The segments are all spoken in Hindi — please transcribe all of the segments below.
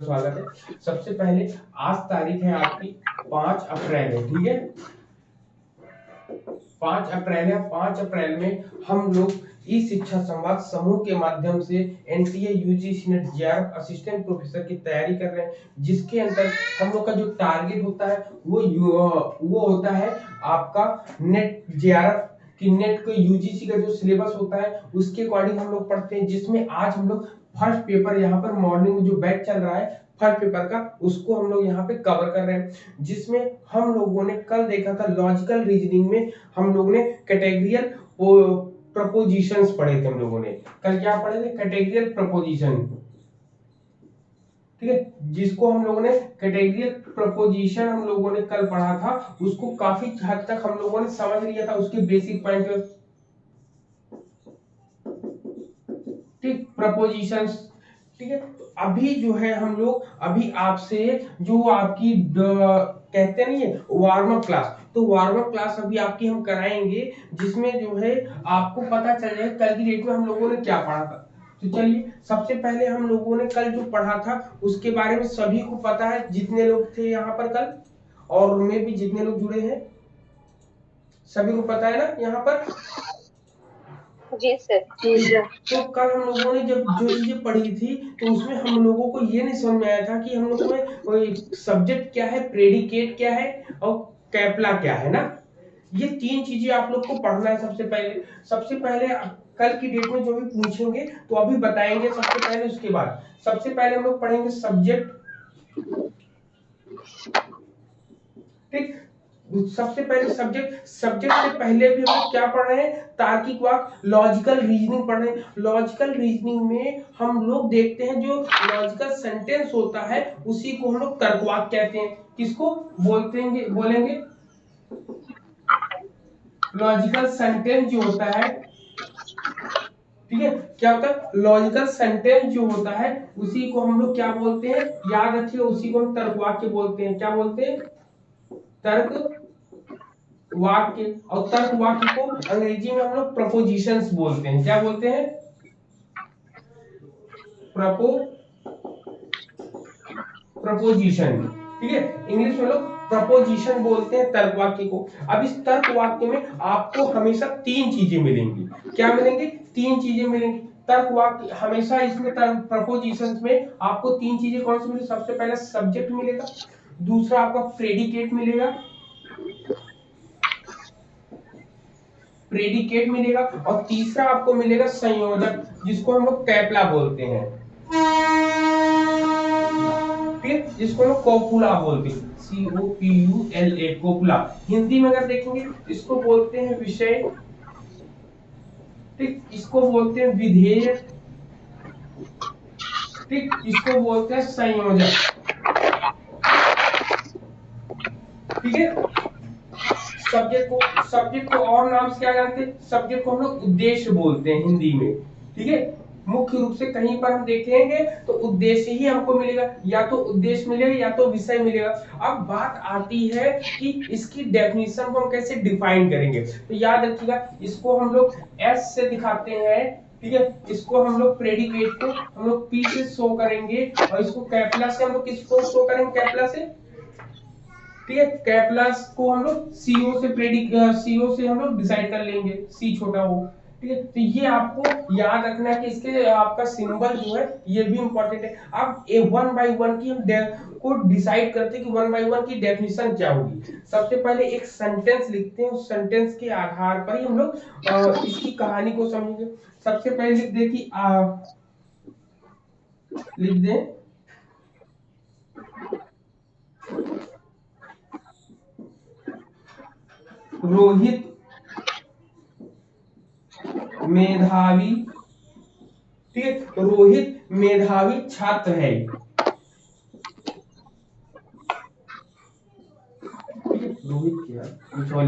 स्वागत है। सबसे पहले आज तारीख है आपकी 5 अप्रैल है, ठीक है। 5 अप्रैल है। 5 अप्रैल में हम लोग ई शिक्षा संवाद समूह के माध्यम से NTA UGC net JRF assistant professor की तैयारी कर रहे हैं, जिसके अंदर हम लोग का जो टारगेट होता है वो होता है आपका नेट जेआरएफ कि नेट के यूजीसी का जो सिलेबस होता है उसके अकॉर्डिंग हम लोग पढ़ते हैं, जिसमें आज हम लोग फर्स्ट पेपर यहाँ पर मॉर्निंग में जो बैच चल रहा है फर्स्ट पेपर का, उसको हम लोग यहाँ पे कवर कर रहे हैं। जिसमें हम लोगों ने कल देखा था लॉजिकल रीजनिंग में हम लोगों ने कैटेगरियल प्रपोजिशंस पढ़े थे। हम लोगों ने कल क्या पढ़े थे? कैटेगरियल प्रपोजिशन, ठीक है। जिसको हम लोगों ने कैटेगरियल प्रपोजिशन हम लोगों ने कल पढ़ा था, उसको काफी हद तक हम लोगों ने समझ लिया था, उसके बेसिक पॉइंट, ठीक, प्रपोजिशंस, ठीक है। तो अभी जो है हम लोग अभी आपसे जो आपकी कहते नहीं है वार्म अप क्लास, तो वार्म अप क्लास अभी आपकी हम कराएंगे, जिसमें जो है आपको पता चल जाए कल की डेट में हम लोगों ने क्या पढ़ा था। तो चलिए सबसे पहले हम लोगों ने कल जो पढ़ा था उसके बारे में सभी को पता है, जितने लोग थे यहाँ पर कल और उनमें भी जितने लोग जुड़े हैं सभी को पता है ना यहाँ पर। जी सर। तो कल हम लोगों ने जब जो चीजें पढ़ी थी तो उसमें हम लोगों को ये नहीं समझ में आया था कि हम लोगों में सब्जेक्ट क्या है, प्रेडिकेट क्या है और कैपला क्या है ना। ये तीन चीजें आप लोग को पढ़ना है। सबसे पहले कल की डेट में जो भी पूछेंगे तो अभी बताएंगे सबसे पहले, उसके बाद सबसे पहले हम लोग पढ़ेंगे सब्जेक्ट, ठीक। सबसे पहले सब्जेक्ट से पहले भी हम लोग क्या पढ़ रहे हैं? तार्किक वाक्य, लॉजिकल रीजनिंग पढ़ रहे हैं। लॉजिकल रीजनिंग में हम लोग देखते हैं जो लॉजिकल सेंटेंस होता है उसी को हम लोग तर्कवाक्य कहते हैं। किसको बोलेंगे? लॉजिकल सेंटेंस जो होता है, ठीक है, क्या होता है? लॉजिकल सेंटेंस जो होता है उसी को हम लोग क्या बोलते हैं? याद रखिए, उसी को हम तर्कवाक्य बोलते हैं। क्या बोलते हैं? तर्क वाक्य। और तर्क वाक्य को अंग्रेजी में हम लोग प्रपोजिशंस बोलते हैं। क्या बोलते हैं? प्रपोजिशन, ठीक है। इंग्लिश में लोग प्रपोजिशन बोलते हैं तर्क वाक्य को। अब इस तर्क वाक्य में आपको हमेशा तीन चीजें मिलेंगी। क्या मिलेंगी? तीन चीजें मिलेंगी। तर्क वाक्य हमेशा इसमें प्रपोजिशंस में आपको तीन चीजें कौन सी मिलेगी? सबसे पहले सब्जेक्ट मिलेगा, दूसरा आपका प्रेडिकेट मिलेगा और तीसरा आपको मिलेगा संयोजक, जिसको हम लोग कैपला बोलते हैं, ठीक, जिसको हम लोग कोपुला बोलते हैं, COPULA, कोपुला। हिंदी में अगर देखेंगे इसको बोलते हैं विषय, ठीक, इसको बोलते हैं विधेय, ठीक, इसको बोलते हैं संयोजक, ठीक है। सब्जेक्ट को और नाम से क्या जानते हैं? सब्जेक्ट को हम लोग उद्देश्य बोलते हैं हिंदी में, ठीक है। मुख्य रूप से कहीं पर हम देखेंगे तो उद्देश्य ही हमको मिलेगा, या तो उद्देश्य मिलेगा या तो विषय मिलेगा। अब बात आती है कि इसकी डेफिनेशन को हम कैसे डिफाइन करेंगे। तो याद रखिएगा, इसको हम लोग एस से दिखाते हैं, ठीक है। इसको हम लोग प्रेडिकेट को हम लोग पी से शो करेंगे और इसको कैपला से हम लोग किसको शो करेंगे? कैपला से, ठीक है। कैपलास को हम लोग सीओ से हम लोग डिसाइड कर लेंगे, सी छोटा हो, ठीक है। तो ये आपको याद रखना है कि इसके आपका सिंबल जो है ये भी इंपॉर्टेंट है। अब ए वन बाय वन की हम को डिसाइड करते हैं कि वन बाय वन की डेफिनेशन क्या होगी। सबसे पहले एक सेंटेंस लिखते हैं, उस सेंटेंस के आधार पर ही हम लोग इसकी कहानी को समझेंगे। सबसे पहले लिख दें रोहित मेधावी, ठीक है, रोहित मेधावी छात्र है, ठीक है। रोहित क्या कुछ और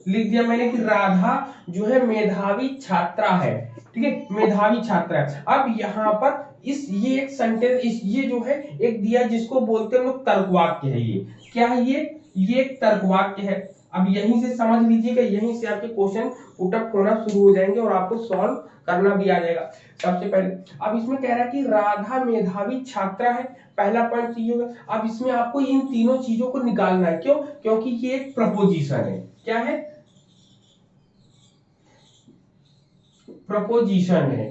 लिख दिया मैंने कि राधा जो है मेधावी छात्रा है, ठीक है, मेधावी छात्रा है। अब यहाँ पर ये एक सेंटेंस ये जो है एक दिया जिसको बोलते हैं हम लोग तर्कवाक्य है। ये क्या है? ये एक तर्कवाक्य है। अब यहीं से समझ लीजिएगा, यहीं से आपके क्वेश्चन पुटअप होना शुरू हो जाएंगे और आपको सॉल्व करना भी आ जाएगा। सबसे पहले अब इसमें कह रहा है कि राधा मेधावी छात्रा है, पहला पॉइंट तो ये होगा। अब इसमें आपको इन तीनों चीजों को निकालना है, क्यों? क्योंकि ये एक प्रपोजिशन है। क्या है? प्रपोजिशन है,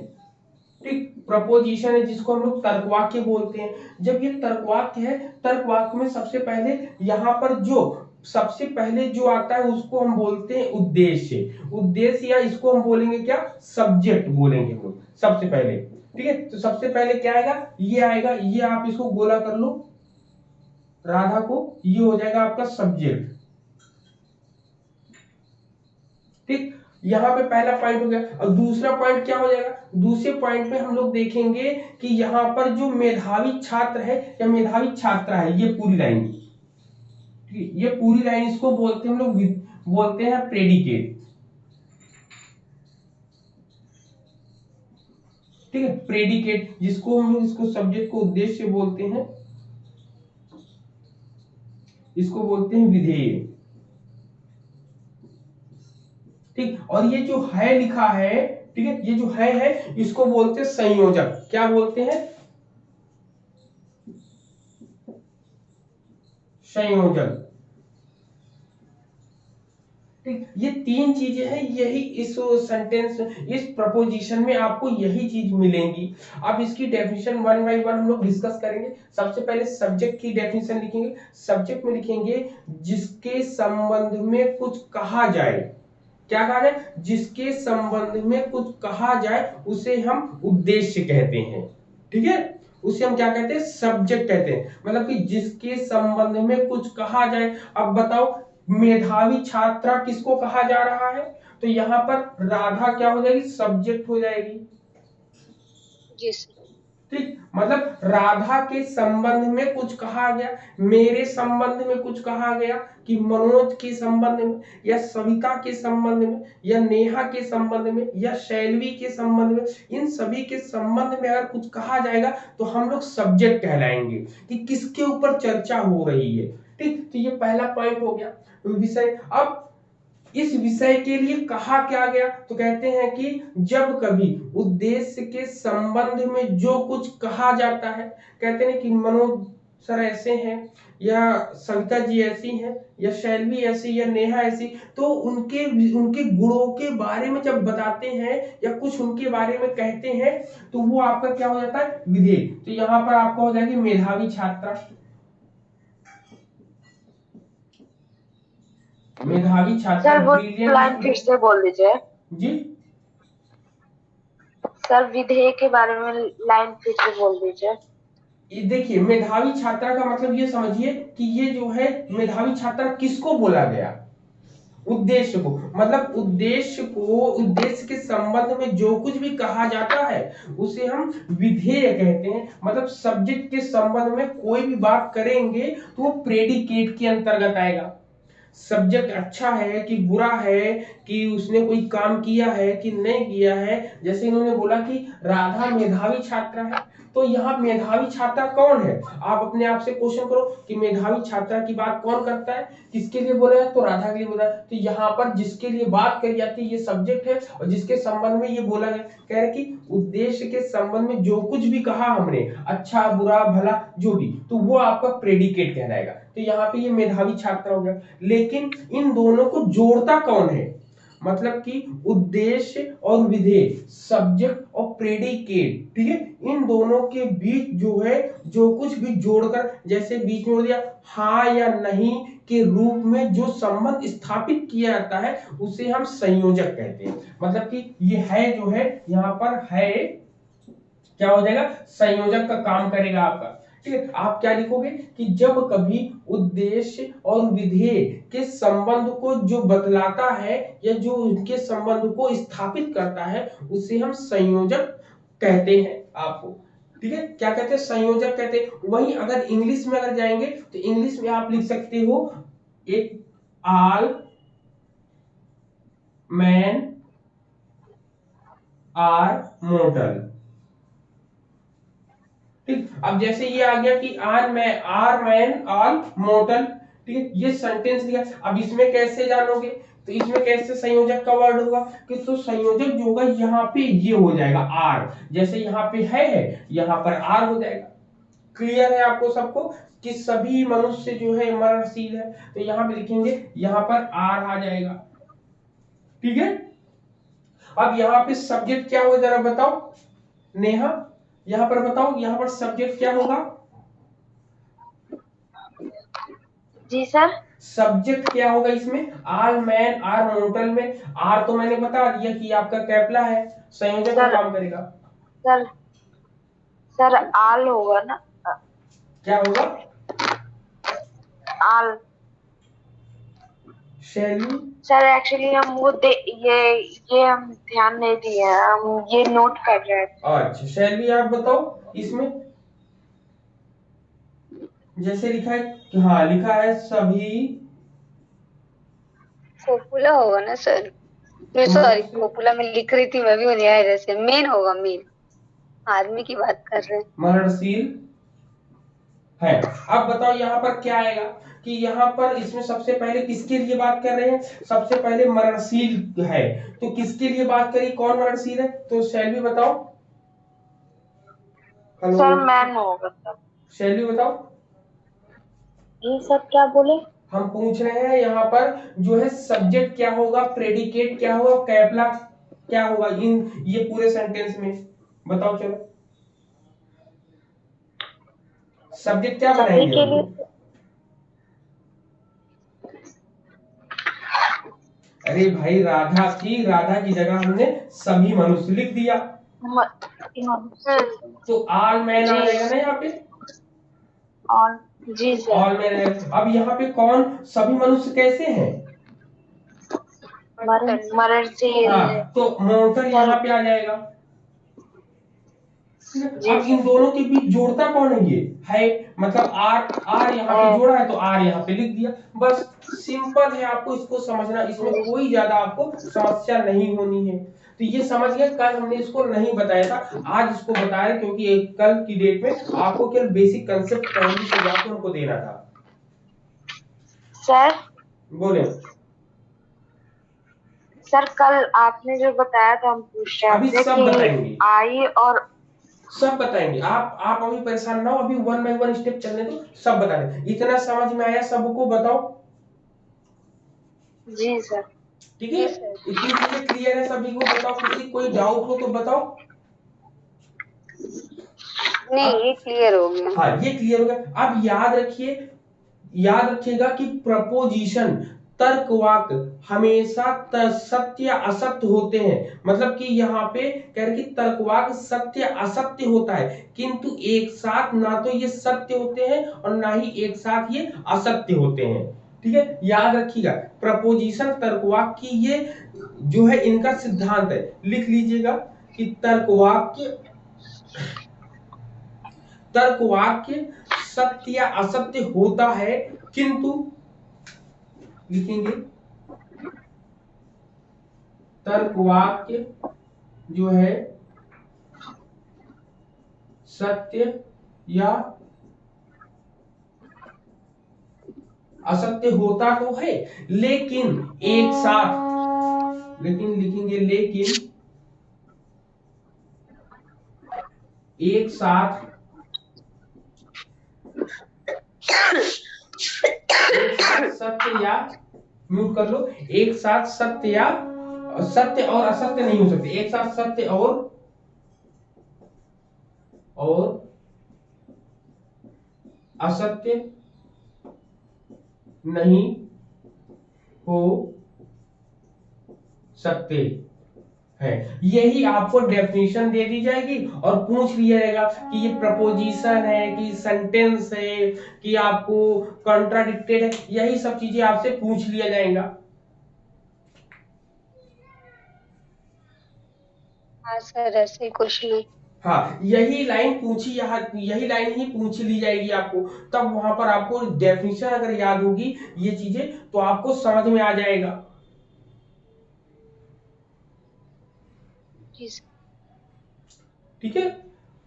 ठीक। प्रपोजिशन है जिसको हम लोग तर्कवाक्य बोलते हैं। जब ये तर्कवाक्य है, तर्कवाक्य में सबसे पहले यहाँ पर सबसे पहले जो आता है उसको हम बोलते हैं उद्देश्य। उद्देश्य या इसको हम बोलेंगे क्या? सब्जेक्ट बोलेंगे हम लोग सबसे पहले, ठीक है। तो सबसे पहले क्या आएगा? ये आएगा, ये आप इसको गोला कर लो राधा को, ये हो जाएगा आपका सब्जेक्ट, ठीक। यहाँ पे पहला पॉइंट हो गया। और दूसरा पॉइंट क्या हो जाएगा? दूसरे पॉइंट में हम लोग देखेंगे कि यहाँ पर जो मेधावी छात्र है या मेधावी छात्रा है, ये पूरी लाइन, ये पूरी लाइन इसको बोलते हैं हम लोग, बोलते हैं प्रेडिकेट, ठीक है। प्रेडिकेट जिसको हम लोग, इसको सब्जेक्ट को उद्देश्य बोलते हैं, इसको बोलते हैं विधेय, ठीक। और ये जो है लिखा है, ठीक है, ये जो है इसको बोलते हैं संयोजक। क्या बोलते हैं? संयोजक, ठीक। ये तीन चीजें हैं, यही इस सेंटेंस, इस प्रपोजिशन में आपको यही चीज मिलेंगी। अब इसकी डेफिनेशन वन बाय वन हम लोग डिस्कस करेंगे। सबसे पहले सब्जेक्ट की डेफिनेशन लिखेंगे। सब्जेक्ट में लिखेंगे जिसके संबंध में कुछ कहा जाए। क्या कहा जाए? जिसके संबंध में कुछ कहा जाए उसे हम उद्देश्य कहते हैं, ठीक है। उसे हम क्या कहते हैं? सब्जेक्ट कहते हैं। मतलब कि जिसके संबंध में कुछ कहा जाए। अब बताओ, मेधावी छात्रा किसको कहा जा रहा है? तो यहाँ पर राधा क्या हो जाएगी? सब्जेक्ट हो जाएगी, जी सर। ठीक। मतलब राधा के संबंध में कुछ कहा गया, मेरे संबंध में कुछ कहा गया, कि मनोज के संबंध में या सविता के संबंध में या नेहा के संबंध में या शैलवी के संबंध में, इन सभी के संबंध में अगर कुछ कहा जाएगा तो हम लोग सब्जेक्ट कहलाएंगे, कि किसके ऊपर चर्चा हो रही है, ठीक। तो ये पहला पॉइंट हो गया विषय। अब इस विषय के लिए कहा क्या गया? तो कहते हैं कि जब कभी उद्देश्य के संबंध में जो कुछ कहा जाता है, कहते हैं कि मनोज सर ऐसे हैं, या सविता जी ऐसी हैं, या शैलवी ऐसी, या नेहा ऐसी, तो उनके उनके गुणों के बारे में जब बताते हैं या कुछ उनके बारे में कहते हैं, तो वो आपका क्या हो जाता है? विधेय। तो यहाँ पर आपका हो जाएगी मेधावी छात्रा, मेधावी छात्रा, सर वो ब्रिलियंट लाइन फिर स्टूडेंट। से बोल दीजिए। जी, सर विधेय के बारे में लाइन फिर से बोल दीजिए। ये देखिए, मेधावी छात्रा का मतलब ये समझिए कि ये जो है मेधावी छात्रा किसको बोला गया? उद्देश्य को। मतलब उद्देश्य को, उद्देश्य के संबंध में जो कुछ भी कहा जाता है उसे हम विधेय कहते हैं। मतलब सब्जेक्ट के संबंध में कोई भी बात करेंगे तो वो प्रेडिकेट के अंतर्गत आएगा। सब्जेक्ट अच्छा है कि बुरा है, कि उसने कोई काम किया है कि नहीं किया है। जैसे इन्होंने बोला कि राधा मेधावी छात्रा है, तो यहाँ मेधावी छात्रा कौन है? आप अपने आप से क्वेश्चन करो कि मेधावी छात्रा की बात कौन करता है, किसके लिए बोला है? तो राधा के लिए बोला है। तो यहाँ पर जिसके लिए बात करी जाती है ये सब्जेक्ट है, और जिसके संबंध में ये बोला गया, कह रहे कि उद्देश्य के संबंध में जो कुछ भी कहा हमने, अच्छा बुरा भला जो भी, तो वो आपका प्रेडिकेट कहलाएगा। तो यहाँ पे ये मेधावी छात्रा हो गया। लेकिन इन दोनों को जोड़ता कौन है? मतलब कि उद्देश्य और विधेय, सब्जेक्ट और प्रेडिकेट, ठीक है, इन दोनों के बीच जो है जो कुछ भी जोड़कर, जैसे बीच में हो दिया हाँ या नहीं के रूप में जो संबंध स्थापित किया जाता है उसे हम संयोजक कहते हैं। मतलब कि ये है जो है यहाँ पर है, क्या हो जाएगा? संयोजक का काम करेगा आपका, ठीक है। आप क्या लिखोगे कि जब कभी उद्देश्य और विधेय के संबंध को जो बतलाता है या जो उनके संबंध को स्थापित करता है उसे हम संयोजक कहते हैं आपको, ठीक है। क्या कहते हैं? संयोजक कहते हैं। वहीं अगर इंग्लिश में अगर जाएंगे तो इंग्लिश में आप लिख सकते हो एक ऑल मैन आर मोर्टल, ठीक। अब जैसे ये आ गया कि आर मैन ऑल मोर्टल, ठीक है, ये सेंटेंस लिया। अब इसमें कैसे जानोगे, तो इसमें कैसे संयोजक का वर्ड होगा कि तो संयोजक जो होगा यहाँ पे ये हो जाएगा आर, जैसे यहाँ पे है यहाँ पर आर हो जाएगा। क्लियर है आपको सबको कि सभी मनुष्य जो है मरणशील है, तो यहाँ पे लिखेंगे यहाँ पर आर आ जाएगा। ठीक है, अब यहाँ पे सब्जेक्ट क्या होगा जरा बताओ नेहा, यहाँ पर बताओ यहाँ पर सब्जेक्ट क्या होगा। जी सर। सब्जेक्ट क्या होगा इसमें, आर मैन आर मोर्टल में आर तो मैंने बता दिया कि आपका कैपला है, संयोजक का काम करेगा। सर सर आल होगा ना, क्या होगा, आल। शैली। सर एक्चुअली हम ये हम ध्यान नहीं दिए हैं, हम ये नोट कर रहे हैं। अच्छा शैली आप बताओ इसमें, जैसे लिखा है कि हाँ लिखा है सभी कोपुला होगा ना सर, मैं सॉरी कोपुला में लिख रही थी मैं भी, मुझे याद है जैसे मेन होगा, मेन आदमी की बात कर रहे हैं। मरणशील है। अब बताओ यहाँ पर क्या आएगा कि यहाँ पर इसमें सबसे पहले किसके लिए बात कर रहे हैं, सबसे पहले मरणशील है, तो किसके लिए बात करी, कौन मरणशील है, तो शैली बताओ। हेलो सर मैन होगा सर। शैली बताओ। जी सर क्या बोले। हम पूछ रहे हैं यहाँ पर जो है सब्जेक्ट क्या होगा, प्रेडिकेट क्या होगा, कैपला क्या होगा इन ये पूरे सेंटेंस में, बताओ चलो सब्जेक्ट क्या सभी बनाएंगे के हम लिए। लोग? अरे भाई राधा थी, राधा की जगह हमने सभी मनुष्य लिख दिया, तो ऑल मैन आ जाएगा ना यहाँ पे, और जी सर। All man. अब यहाँ पे कौन सभी मनुष्य कैसे हैं, मरणशील। हाँ तो मोर्टल यहाँ पे आ जाएगा। अब इन दोनों के बीच जोड़ता कौन है, ये है मतलब आर, आर यहाँ पे जोड़ा है तो आर यहाँ पे लिख दिया, बस सिंपल है, आपको इसको समझना, इसमें कोई ज्यादा आपको समस्या नहीं होनी है। तो ये समझ गए, कल हमने इसको नहीं बताया था, आज इसको बताया क्योंकि एक कल की डेट में आपको केवल बेसिक कंसेप्ट पहली शुरुआत में हमको देना था। सर बोले सर कल आपने जो बताया था हम पूछ अभी रहे सब थे बताएंगे, कि आई और सब बताएंगे, आप अभी परेशान ना हो, अभी वन बाय वन स्टेप चलने दो, सब बता दें। इतना समझ में आया सबको, बताओ। जी सर। ठीक है, इतनी चीजें क्लियर है सभी को, बताओ किसी कोई डाउट हो तो बताओ। नहीं ये क्लियर हो गया। हाँ ये क्लियर हो गया। अब याद रखिए, याद रखिएगा कि प्रपोजिशन तर्कवाक हमेशा सत्य असत्य होते हैं, मतलब कि यहाँ पे कह रहे कि तर्कवाक सत्य असत्य होता है, किंतु एक साथ ना तो ये सत्य होते हैं और ना ही एक साथ ये असत्य होते हैं। ठीक है, याद रखिएगा प्रपोजिशन तर्कवाक्य ये जो है इनका सिद्धांत है, लिख लीजिएगा कि तर्कवाक्य तर्कवाक्य सत्य या असत्य होता है, किंतु लिखेंगे तर्कवाक्य जो है सत्य या असत्य होता तो है, लेकिन एक साथ, लेकिन लिखेंगे लेकिन एक साथ सत्य या म्यूट कर लो, एक साथ सत्य या सत्य और असत्य नहीं हो सकते, एक साथ सत्य और असत्य नहीं हो सकते है। यही आपको डेफिनेशन दे दी जाएगी और पूछ लिया जाएगा कि ये प्रपोजिशन है कि सेंटेंस है कि आपको कॉन्ट्राडिक्टेड है, यही सब चीजें आपसे पूछ लिया जाएगा। हाँ सर ऐसे कुछ नहीं। हाँ यही लाइन पूछी, यहाँ यही लाइन ही पूछ ली जाएगी आपको, तब वहां पर आपको डेफिनेशन अगर याद होगी ये चीजें तो आपको समझ में आ जाएगा। जी सर। ठीक है,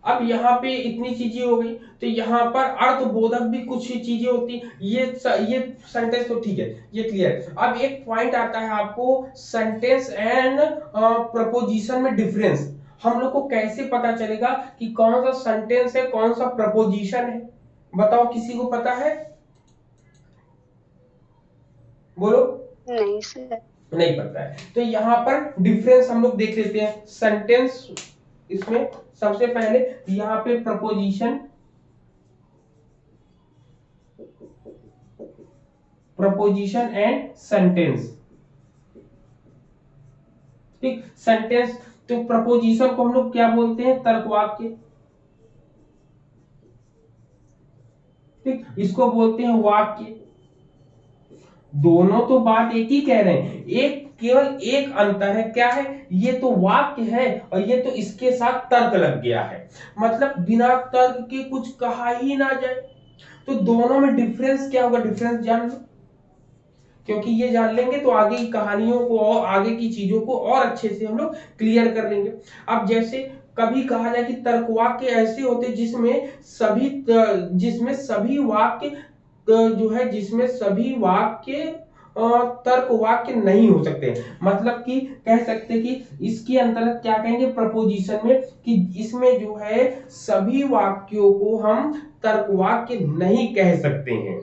अब यहाँ पे इतनी चीजें हो गई, तो यहाँ पर अर्थबोधक भी कुछ चीजें होती, ये सेंटेंस तो ठीक है, ये क्लियर। अब एक पॉइंट आता है आपको, सेंटेंस एंड प्रपोजिशन में डिफरेंस। हम लोग को कैसे पता चलेगा कि कौन सा सेंटेंस है, कौन सा प्रपोजिशन है? बताओ, किसी को पता है? बोलो। नहीं सर। नहीं पता है, तो यहाँ पर डिफरेंस हम लोग देख लेते हैं। सेंटेंस, इसमें सबसे पहले यहाँ पे प्रपोजिशन, प्रपोजिशन एंड सेंटेंस। ठीक, सेंटेंस, तो प्रपोजिशन को हम लोग क्या बोलते हैं? तर्कवाक्य। ठीक, इसको बोलते हैं वाक्य। दोनों तो बात एक ही कह रहे हैं, एक केवल एक अंतर है, क्या है? ये तो वाक्य है और ये तो इसके साथ तर्क लग गया है, मतलब बिना तर्क के कुछ कहा ही ना जाए। तो दोनों में डिफरेंस क्या होगा? डिफरेंस जान लो, क्योंकि ये जान लेंगे तो आगे की कहानियों को और आगे की चीजों को और अच्छे से हम लोग क्लियर कर लेंगे। अब जैसे कभी कहा जाए कि तर्कवाक्य ऐसे होते जिसमें सभी वाक्य जो है, जिसमें सभी वाक्य तर्क वाक्य नहीं हो सकते। मतलब कि कह सकते कि इसके अंतर्गत क्या कहेंगे प्रपोजिशन में, कि इसमें जो है सभी वाक्यों को हम तर्क वाक्य नहीं कह सकते हैं।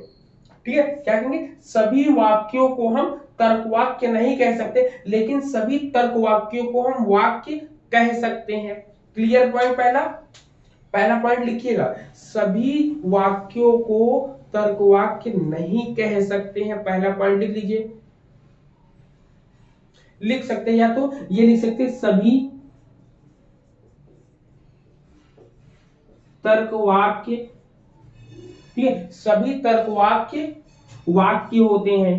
ठीक है, क्या कहेंगे? सभी वाक्यों को हम तर्क वाक्य नहीं कह सकते, लेकिन सभी तर्क वाक्यों को हम वाक्य कह सकते हैं। क्लियर पॉइंट पहला? पहला पॉइंट लिखिएगा, सभी वाक्यों को तर्कवाक्य नहीं कह सकते हैं। पहला पॉइंट लिख लीजिए। लिख सकते हैं, या तो ये लिख सकते हैं, सभी तर्कवाक्य, ठीक है, सभी तर्कवाक्य वाक्य होते हैं।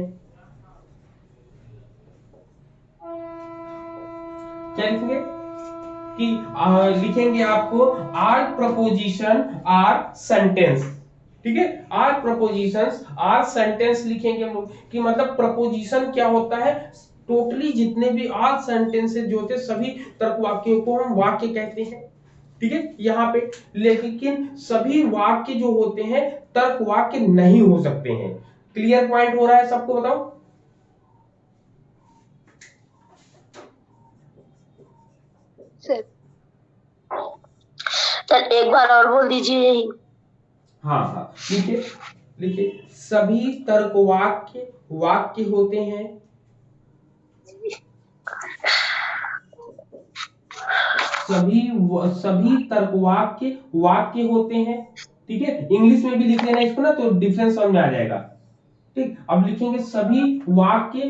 क्या लिखेंगे? कि लिखेंगे आपको आर प्रपोजिशन आर सेंटेंस। ठीक है, आर प्रपोजिशंस आर सेंटेंस लिखेंगे हम लोग, कि मतलब प्रपोजिशन क्या होता है? टोटली जितने भी आर सेंटेंसेस जो होते हैं सभी तर्क वाक्यों को हम वाक्य कहते हैं। ठीक है, यहाँ पे लेकिन सभी वाक्य जो होते हैं तर्क वाक्य नहीं हो सकते हैं। क्लियर पॉइंट हो रहा है सबको? बताओ। सर सर एक बार और बोल दीजिए यही। हाँ हाँ, लिखिए लिखिए, सभी तर्क वाक्य वाक्य होते हैं। सभी तर्क वाक्य वाक्य होते हैं। ठीक है, इंग्लिश में भी लिख लेना इसको ना, तो डिफरेंस समझ में आ जाएगा। ठीक, अब लिखेंगे सभी वाक्य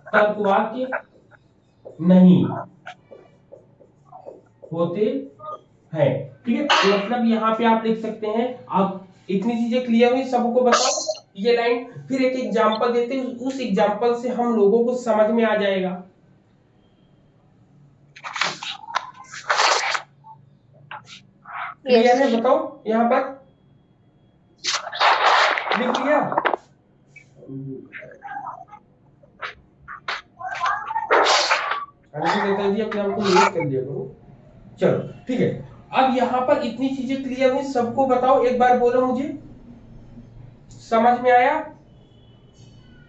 तर्क वाक्य नहीं होते हैं। ठीक है, तो मतलब यहाँ पे आप लिख सकते हैं। आप इतनी चीजें क्लियर हुई सबको? बताओ ये लाइन, फिर एक एग्जांपल देते हैं, उस एग्जांपल से हम लोगों को समझ में आ जाएगा। क्लियर है? बताओ यहाँ पर लिख लिया? अपने आप को यूज कर लिया करो। चलो ठीक है, अब यहाँ पर इतनी चीजें क्लियर हुई सबको? बताओ एक बार, बोलो मुझे, समझ में आया?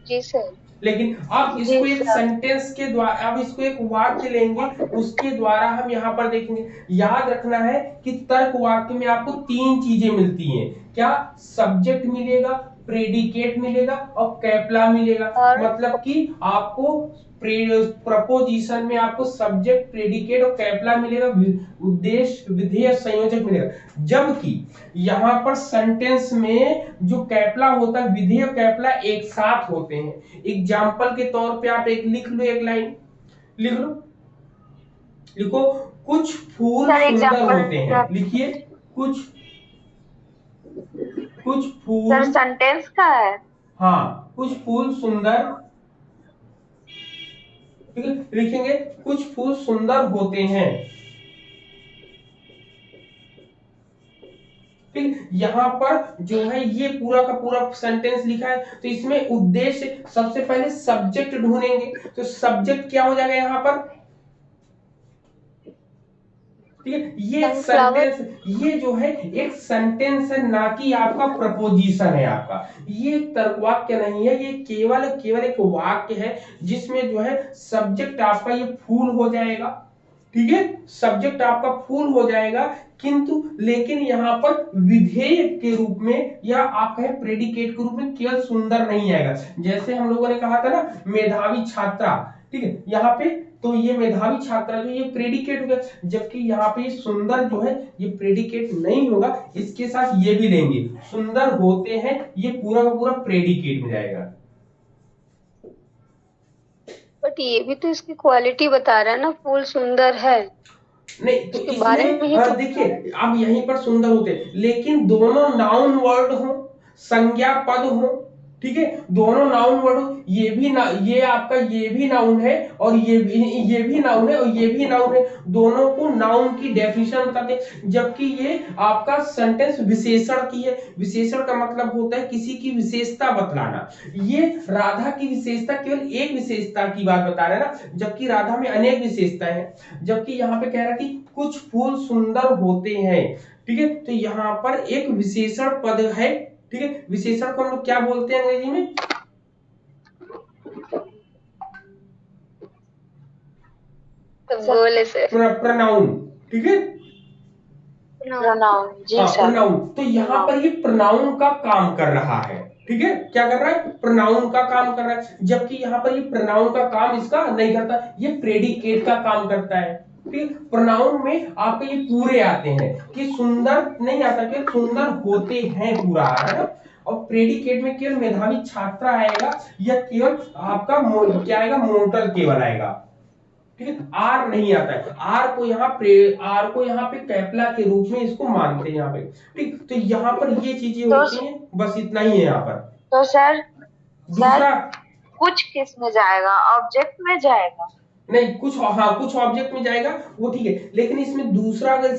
जी सर। लेकिन अब इसको एक सेंटेंस के द्वारा, अब इसको एक वाक्य लेंगे, उसके द्वारा हम यहाँ पर देखेंगे। याद रखना है कि तर्क वाक्य में आपको तीन चीजें मिलती हैं। क्या? सब्जेक्ट मिलेगा, प्रेडिकेट मिलेगा और कैप्ला मिलेगा। मतलब कि आपको प्रपोजिशन में आपको सब्जेक्ट, प्रेडिकेट और कैप्ला मिलेगा, उद्देश्य, विधेय, संयोजक मिलेगा। जबकि यहाँ पर सेंटेंस में जो कैप्ला होता है, विधेय और कैप्ला एक साथ होते हैं। एग्जाम्पल के तौर पे आप एक लिख लो, एक लाइन लिख लो, लिखो, कुछ फूल सुंदर होते हैं। लिखिए, कुछ फूल। सर सेंटेंस का है? हाँ, कुछ फूल सुंदर, ठीक है, लिखेंगे कुछ फूल सुंदर होते हैं। ठीक, यहाँ पर जो है ये पूरा का पूरा सेंटेंस लिखा है, तो इसमें उद्देश्य, सबसे पहले सब्जेक्ट ढूंढेंगे, तो सब्जेक्ट क्या हो जाएगा यहाँ पर? ठीक है। ये सनफ्लावर। सेंटेंस, ये जो है एक सेंटेंस है, ना कि आपका प्रपोजिशन है आपका। ये तर्कवाक्य नहीं है, ये केवल केवल एक वाक्य है जिसमें जो है सब्जेक्ट आपका ये फूल हो जाएगा, ठीक है, सब्जेक्ट आपका फूल हो जाएगा, किंतु लेकिन यहाँ पर विधेय के रूप में या आप कहें प्रेडिकेट के रूप में केवल सुंदर नहीं आएगा। जैसे हम लोगों ने कहा था ना मेधावी छात्रा, ठीक है, यहाँ पे तो ये मेधावी छात्रा जो ये प्रेडिकेट हो गया, जबकि यहाँ पे सुंदर जो है ये प्रेडिकेट नहीं होगा, इसके साथ ये भी लेंगे सुंदर होते हैं, ये पूरा का पूरा प्रेडिकेट में जाएगा। बट ये भी तो इसकी क्वालिटी बता रहा है ना, फूल सुंदर है, नहीं तो उसके बारे में ही इसमें तो बता देखिए रहा है। अब यहीं पर सुंदर होते हैं, लेकिन दोनों नाउन वर्ड हो, संज्ञा पद हो, ठीक है, दोनों नाउन वर्ड हो, ये भी ना, ये आपका ये भी नाउन है और ये भी नाउन है और ये भी नाउन है, दोनों को नाउन की डेफिनेशन बताते हैं, जबकि ये आपका सेंटेंस विशेषण की है। विशेषण का मतलब होता है किसी की विशेषता बतलाना। ये राधा की विशेषता केवल एक विशेषता की बात बता रहे हैं ना, जबकि राधा में अनेक विशेषताएं हैं। जबकि यहाँ पे कह रहा है कि कुछ फूल सुंदर होते हैं, ठीक है, तो यहाँ पर एक विशेषण पद है, ठीक है, विशेषण को हम लोग क्या बोलते हैं अंग्रेजी में? तो बोले से प्रनाउन, ठीक है, प्रोनाउन, जी हाँ सर। प्रोनाउन। तो यहाँ पर ये प्रोनाउन का काम कर रहा है, ठीक है, क्या कर रहा है? प्रोनाउन का काम कर रहा है, जबकि यहाँ पर ये प्रोनाउन का काम इसका नहीं करता, ये प्रेडिकेट का काम करता है, ठीक। प्रोनाउन में आपके ये पूरे आते हैं कि सुंदर नहीं आता, केवल सुंदर होते हैं पूरा आ रहा है, और प्रेडिकेट में केवल मेधावी छात्रा आएगा या केवल आपका क्या आएगा? मोर्टल केवल आएगा, ठीक है, आर नहीं आता है। आर को यहाँ पे कैपला के रूप में इसको मानते हैं यहाँ पे, ठीक। तो यहाँ पर ये चीजें तो होती हैं, बस इतना ही है यहाँ पर। तो सर दूसरा कुछ किस में जाएगा? ऑब्जेक्ट में जाएगा? नहीं, कुछ हाँ कुछ ऑब्जेक्ट में जाएगा वो ठीक है, लेकिन इसमें दूसरा अगर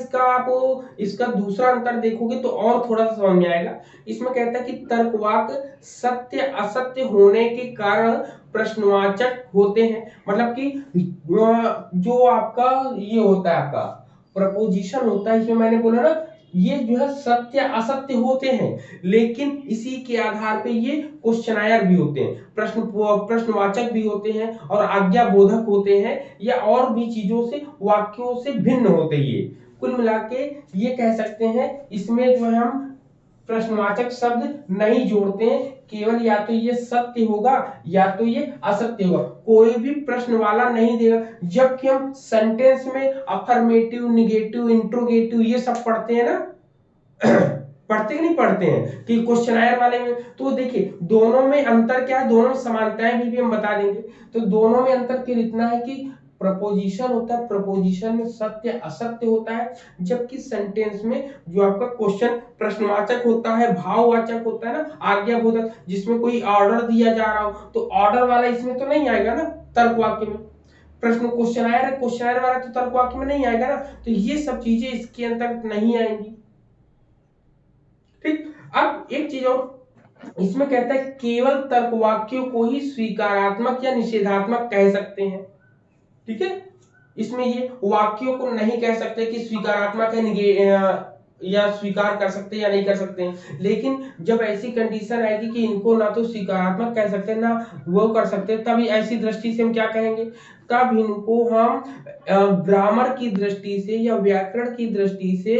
इसका दूसरा अंतर देखोगे तो और थोड़ा सा समझ में आएगा। इसमें कहता है कि तर्कवाक सत्य असत्य होने के कारण प्रश्नवाचक होते हैं, मतलब कि जो आपका ये होता है आपका प्रपोजिशन होता है, इसमें मैंने बोला ना ये जो है सत्य असत्य होते हैं, लेकिन इसी के आधार पे ये क्वेश्चनायर भी होते हैं, प्रश्नवाचक भी होते हैं और आज्ञा बोधक होते हैं, या और भी चीजों से वाक्यों से भिन्न होते हैं। ये कुल मिला के ये कह सकते हैं इसमें जो है हम प्रश्नवाचक शब्द नहीं जोड़ते हैं, केवल या तो ये सत्य होगा या तो ये असत्य होगा, कोई भी प्रश्न वाला नहीं देगा। जबकि हम सेंटेंस में अफर्मेटिव, निगेटिव, इंट्रोगेटिव ये सब पढ़ते हैं ना पढ़ते कि नहीं पढ़ते हैं कि क्वेश्चनायर वाले में, तो देखिए दोनों में अंतर क्या है, दोनों में समानताएं भी हम बता देंगे। तो दोनों में अंतर केवल इतना है कि प्रपोजिशन होता है, प्रपोजिशन में सत्य असत्य होता है, जबकि सेंटेंस में जो आपका क्वेश्चन प्रश्नवाचक होता है, भाववाचक होता है ना, आज्ञाबोधक, जिसमें कोई ऑर्डर दिया जा रहा हो तो ऑर्डर वाला इसमें तो नहीं आएगा ना तर्क वाक्य में। प्रश्न क्वेश्चनायर वाला तो तर्क वाक्य में नहीं आएगा ना, तो ये सब चीजें इसके अंतर्गत नहीं आएंगी, ठीक। अब एक चीज और इसमें कहता है केवल तर्क वाक्यों को ही स्वीकारात्मक या निषेधात्मक कह सकते हैं, ठीक है। इसमें ये वाक्यों को नहीं कह सकते कि स्वीकारात्मक है या स्वीकार कर सकते हैं या नहीं कर सकते हैं, लेकिन जब ऐसी कंडीशन आएगी कि इनको ना तो स्वीकारात्मक कह सकते हैं ना वो कर सकते हैं, तब ऐसी दृष्टि से हम क्या कहेंगे? तब इनको हम ग्रामर की दृष्टि से या व्याकरण की दृष्टि से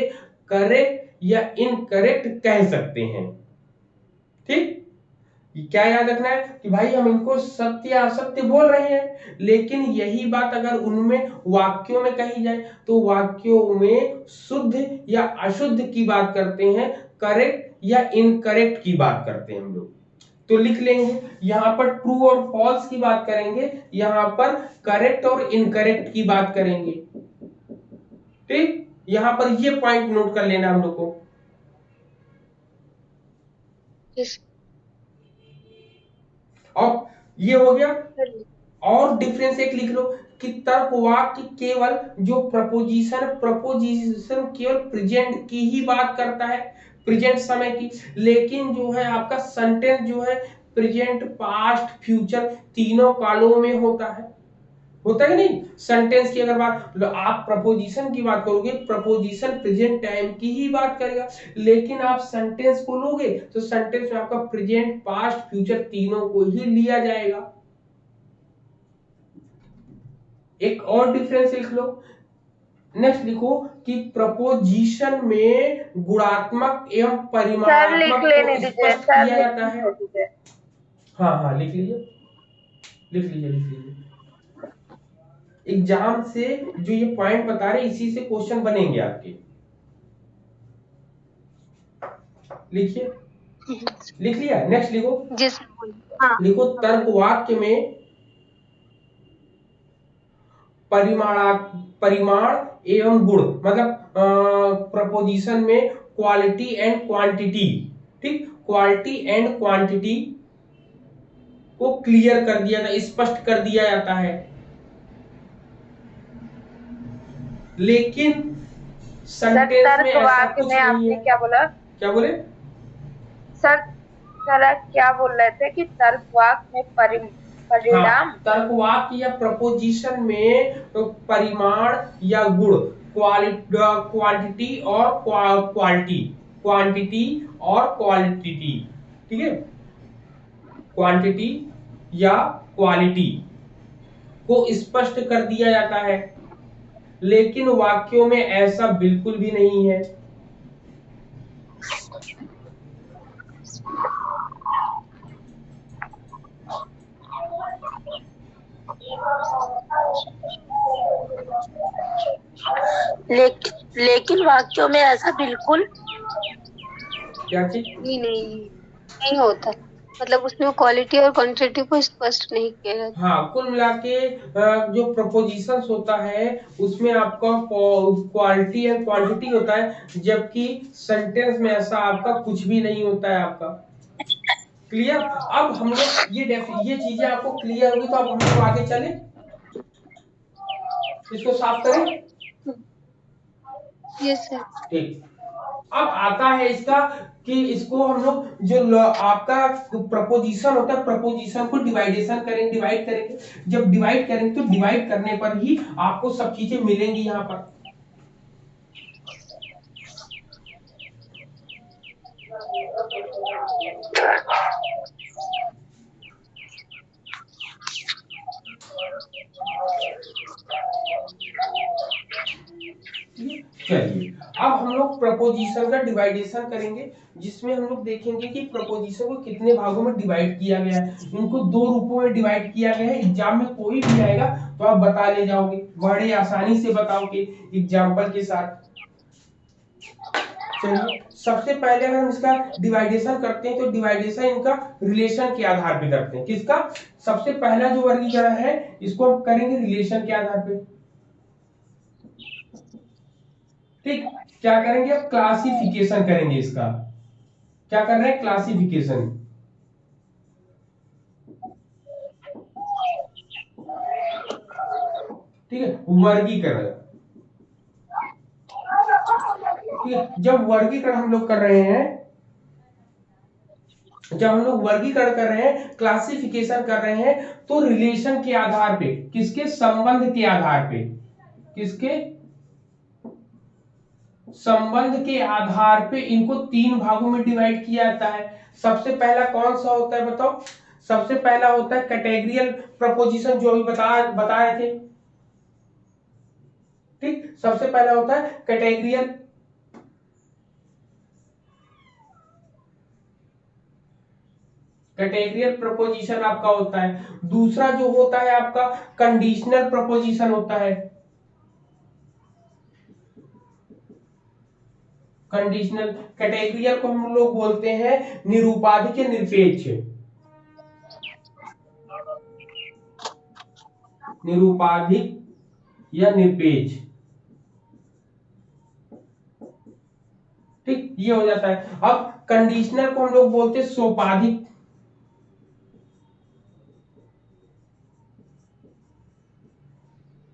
करेक्ट या इनकरेक्ट कह सकते हैं, ठीक। क्या याद रखना है कि भाई हम इनको सत्य असत्य बोल रहे हैं, लेकिन यही बात अगर उनमें वाक्यों में कही जाए तो वाक्यों में शुद्ध या अशुद्ध की बात करते हैं, करेक्ट या इनकरेक्ट की बात करते हैं हम लोग। तो लिख लेंगे यहां पर ट्रू और फॉल्स की बात करेंगे, यहां पर करेक्ट और इनकरेक्ट की बात करेंगे, ठीक। यहां पर ये पॉइंट नोट कर लेना हम लोग को। और ये हो गया, और डिफरेंस एक लिख लो कि तर्क वाक्य केवल जो प्रपोजिशन केवल प्रेजेंट की ही बात करता है, प्रेजेंट समय की, लेकिन जो है आपका सेंटेंस जो है प्रेजेंट, पास्ट, फ्यूचर तीनों कालों में होता है, होता है कि नहीं। सेंटेंस की अगर बात, आप प्रपोजिशन की बात करोगे, प्रपोजिशन प्रेजेंट टाइम की ही बात करेगा, लेकिन आप सेंटेंस को लोगे तो सेंटेंस में आपका प्रेजेंट, पास्ट, फ्यूचर तीनों को ही लिया जाएगा। एक और डिफरेंस लिख लो। नेक्स्ट लिखो कि प्रपोजिशन में गुणात्मक एवं सर लिख परिमाणात्मक लेने को दीजिए, स्पष्ट सर किया लिख जाता है। लेने दीजिए। हाँ हाँ, लिख लीजिए, लिख लीजिए, लिख लीजिए। एग्जाम से जो ये पॉइंट बता रहे इसी से क्वेश्चन बनेंगे आपके। लिखिए, लिख लिया। नेक्स्ट लिखो, जी सर बोलिए। हाँ लिखो हाँ, तर्क बोलिए। वाक्य में परिमाण एवं गुण, मतलब प्रपोजिशन में क्वालिटी एंड क्वांटिटी, ठीक, क्वालिटी एंड क्वांटिटी को क्लियर कर दिया जाता, स्पष्ट कर दिया जाता है। लेकिन सर सेंटेंस में तर्क ऐसा वाक्य में कुछ नहीं आपने है। क्या बोला? क्या बोले? सर सर आप क्या बोल रहे थे कि तर्क वाक्य में हाँ, परिणाम। तर्कवाक्य या प्रपोजिशन में परिमाण या गुण, क्वांटिटी और क्वालिटी, क्वांटिटी और क्वालिटी, ठीक है, क्वांटिटी या क्वालिटी को स्पष्ट कर दिया जाता है, लेकिन वाक्यों में ऐसा बिल्कुल भी नहीं है। लेकिन वाक्यों में ऐसा बिल्कुल क्या चीज? नहीं होता, मतलब उसमें क्वालिटी और क्वांटिटी को स्पष्ट नहीं किया जाता। हाँ, कुल मिला के जो प्रपोजिशंस होता है उसमें आपका क्वालिटी एंड क्वांटिटी होता है, जबकि सेंटेंस में ऐसा आपका कुछ भी नहीं होता है आपका। क्लियर? अब हम लोग ये चीजें आपको क्लियर होगी तो अब हम लोग आगे चले, इसको साफ करें। Yes sir. ठीक, अब आता है इसका कि इसको हम लोग जो आपका प्रपोजिशन होता है, प्रपोजिशन को डिवाइडेशन करेंगे, डिवाइड करेंगे। जब डिवाइड करेंगे तो डिवाइड करने पर ही आपको सब चीजें मिलेंगी यहाँ पर। चलिए, अब हम लोग प्रपोजिशन का डिवाइडेशन करेंगे, जिसमें हम लोग देखेंगे कि प्रपोजिशन को कितने भागों में डिवाइड किया गया है। इनको दो रूपों में डिवाइड किया गया है। एग्जाम में कोई भी आएगा तो आप बता ले जाओगे, बड़े आसानी से बताओगे एग्जाम्पल के साथ। चलिए, सबसे पहले अगर हम इसका डिवाइडेशन करते हैं तो डिवाइडेशन इनका रिलेशन के आधार पे करते हैं। किसका? सबसे पहला जो वर्गीकरण है इसको हम करेंगे रिलेशन के आधार पे। ठीक, क्या करेंगे? अब क्लासिफिकेशन करेंगे इसका। क्या कर रहे हैं? क्लासिफिकेशन। ठीक है, वर्गीकरण। ठीक है, जब वर्गीकरण हम लोग कर रहे हैं, जब हम लोग वर्गीकरण कर रहे हैं, क्लासिफिकेशन कर रहे हैं, तो रिलेशन के आधार पे, किसके? संबंध के आधार पे। किसके? संबंध के आधार पे इनको तीन भागों में डिवाइड किया जाता है। सबसे पहला कौन सा होता है बताओ? सबसे पहला होता है कैटेगरियल प्रपोजिशन, जो अभी बता रहे थे। ठीक, सबसे पहला होता है कैटेगरियल। कैटेगरियल प्रपोजिशन आपका होता है। दूसरा जो होता है आपका कंडीशनल प्रपोजिशन होता है। कंडीशनल। कैटेगरियल को हम लोग बोलते हैं निरूपाधिक या निरपेक्ष। निरूपाधिक या निरपेक्ष। ठीक, ये हो जाता है। अब कंडीशनल को हम लोग बोलते हैं सोपाधिक।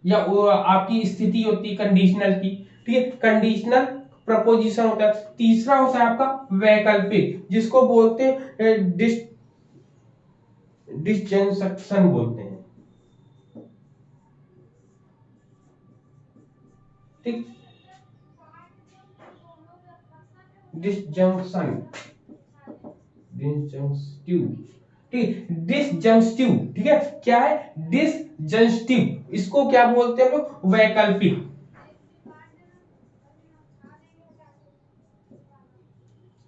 या वो आपकी स्थिति होती है कंडीशनल की। ठीक है, कंडीशनल प्रपोजिशन होता है। तीसरा होता है आपका वैकल्पिक, जिसको बोलते हैं डिसजंक्शन बोलते हैं। ठीक, डिसजंक्शन, डिसजंक्टिव, ठीक, डिसजंक्टिव, ठीक है, क्या है डिसजंक्टिव, इसको क्या बोलते हैं हम लोग, वैकल्पिक,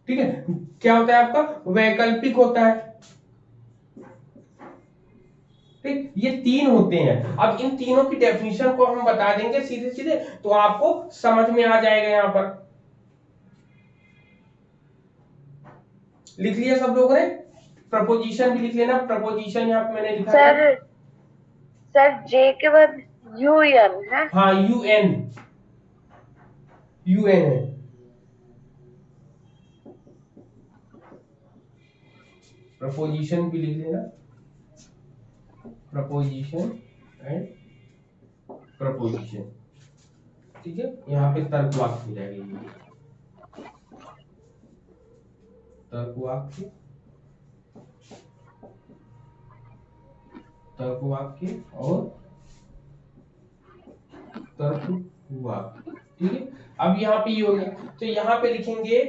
ठीक है, क्या होता है आपका वैकल्पिक होता है, ठीक, ये तीन होते हैं। अब इन तीनों की डेफिनेशन को हम बता देंगे सीधे सीधे, तो आपको समझ में आ जाएगा। यहां पर लिख लिया सब लोगों ने, प्रपोजिशन भी लिख लेना, प्रपोजिशन यहाँ पे मैंने लिखा है। सर सर जे के बाद UN है। हाँ, UN, UN है, प्रपोजिशन भी लिख लेना, प्रपोजिशन एंड प्रपोजिशन, ठीक है। यहाँ पे तर्क वाक्य हो जाएगा, ये तर्क वाक्य, तर्क वाक्य और तर्क वाक्य, ठीक है। अब यहाँ पे ये हो गया, तो यहाँ पे लिखेंगे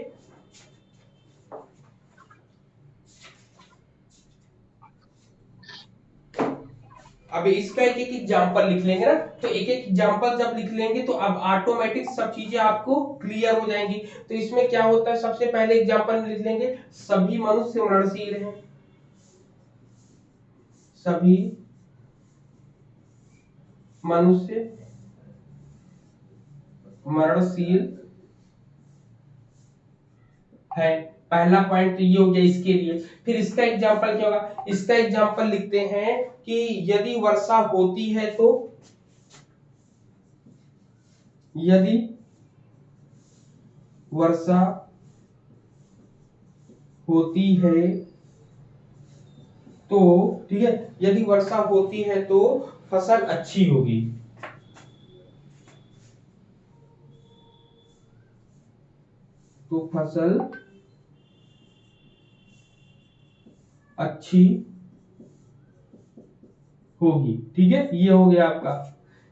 अब इसका एक एक एग्जाम्पल लिख लेंगे ना, तो एक एक एग्जाम्पल जब लिख लेंगे तो अब ऑटोमेटिक सब चीजें आपको क्लियर हो जाएंगी। तो इसमें क्या होता है, सबसे पहले एग्जाम्पल लिख लेंगे, सभी मनुष्य मरणशील हैं, सभी मनुष्य मरणशील है, पहला पॉइंट तो ये हो गया इसके लिए। फिर इसका एग्जाम्पल क्या होगा, इसका एग्जाम्पल लिखते हैं कि यदि वर्षा होती है तो, यदि वर्षा होती है तो, ठीक है, यदि वर्षा होती है तो फसल अच्छी होगी, तो फसल अच्छी होगी, ठीक है, ये हो गया आपका,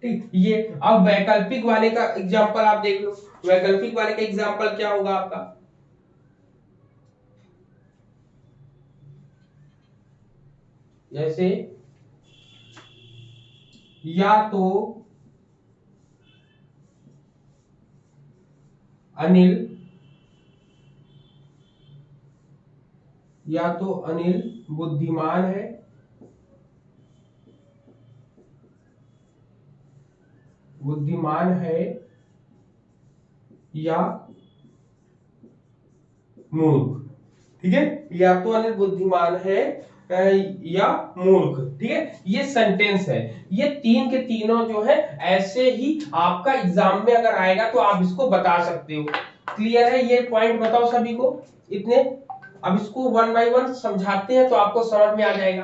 ठीक। ये अब वैकल्पिक वाले का एग्जांपल आप देख लो, वैकल्पिक वाले का एग्जांपल क्या होगा आपका, जैसे या तो अनिल, या तो अनिल बुद्धिमान है, बुद्धिमान है, या मूर्ख, ठीक है, या तो अनिल बुद्धिमान है या मूर्ख, ठीक है, ये सेंटेंस है। ये तीन के तीनों जो है ऐसे ही आपका एग्जाम में अगर आएगा तो आप इसको बता सकते हो। क्लियर है, ये पॉइंट बताओ सभी को इतने। अब इसको वन बाय वन समझाते हैं तो आपको समझ में आ जाएगा,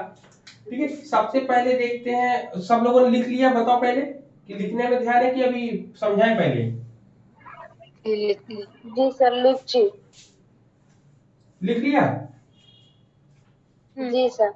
ठीक है। सबसे पहले देखते हैं, सब लोगों ने लिख लिया, बताओ पहले कि लिखने में ध्यान है कि अभी समझाएं पहले। जी सर लीची। लिख लिया, जी सर।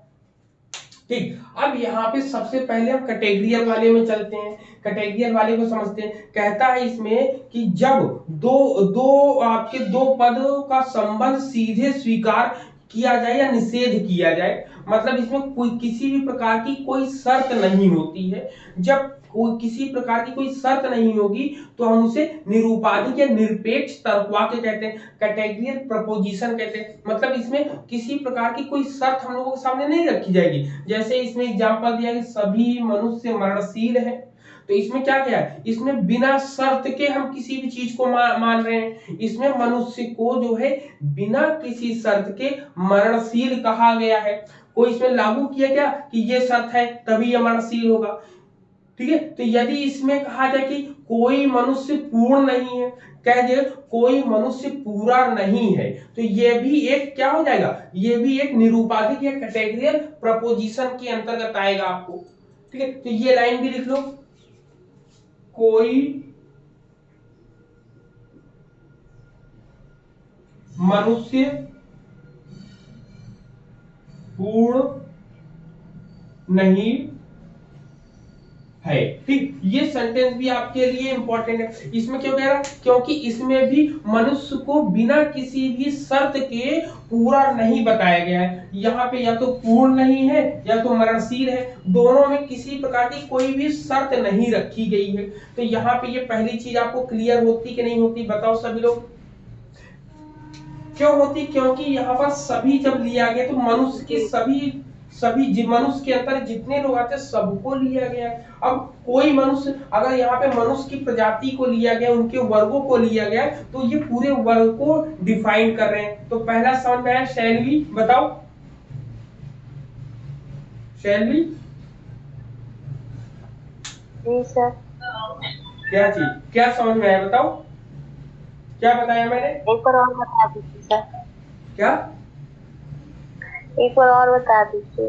ठीक। अब यहाँ पे सबसे पहले हम कैटेगरियल वाले में चलते हैं, कैटेगरियल वाले को समझते हैं। कहता है इसमें कि जब दो दो आपके दो पदों का संबंध सीधे स्वीकार किया जाए या निषेध किया जाए, मतलब इसमें कोई किसी भी प्रकार की कोई शर्त नहीं होती है। जब कोई किसी प्रकार की कोई शर्त नहीं होगी तो हम उसे निरूपाधिक या निरपेक्ष तर्कवाक्य कहते हैं, कैटेगरियल प्रपोजिशन कहते हैं। मतलब इसमें किसी प्रकार की कोई शर्त हम लोगों के सामने नहीं रखी जाएगी। जैसे इसमें एग्जांपल दिया कि सभी मनुष्य मरणशील है, तो इसमें क्या क्या है, इसमें बिना शर्त के हम किसी भी चीज को मान रहे हैं। इसमें मनुष्य को जो है बिना किसी शर्त के मरणशील कहा गया है। कोई इसमें लागू किया क्या कि ये शर्त है तभी ये मरणशील होगा, ठीक है। तो यदि इसमें कहा जाए कि कोई मनुष्य पूर्ण नहीं है, कह दे कोई मनुष्य पूरा नहीं है, तो ये भी एक क्या हो जाएगा, ये भी एक निरूपाधिक या कैटेगरियल प्रपोजिशन के अंतर्गत आएगा आपको, ठीक है। तो ये लाइन भी लिख लो, कोई मनुष्य पूर्ण नहीं है। ठीक, ये सेंटेंस भी आपके लिए इंपॉर्टेंट है। इसमें क्यों कह रहा, क्योंकि इसमें भी मनुष्य को बिना किसी भी शर्त के पूरा नहीं बताया गया है। यहाँ पे या तो पूर्ण नहीं है या तो मरणशील है, दोनों में किसी प्रकार की कोई भी शर्त नहीं रखी गई है। तो यहाँ पे ये पहली चीज आपको क्लियर होती कि नहीं होती, बताओ सभी लोग। क्यों होती, क्योंकि यहाँ पर सभी जब लिया गया तो मनुष्य के सभी मनुष्य के अंदर जितने लोग आते हैं सबको लिया गया। अब कोई मनुष्य, अगर यहाँ पे मनुष्य की प्रजाति को लिया गया, उनके वर्गों को लिया गया, तो ये पूरे वर्ग को डिफाइन कर रहे हैं। तो पहला समझ में आया, शैलवी बताओ, शैलवी जी सर। क्या चीज, क्या समझ में आया बताओ, क्या बताया मैंने, एक बार और बता दीजिए सर, क्या, एक बार और बता दीजिए।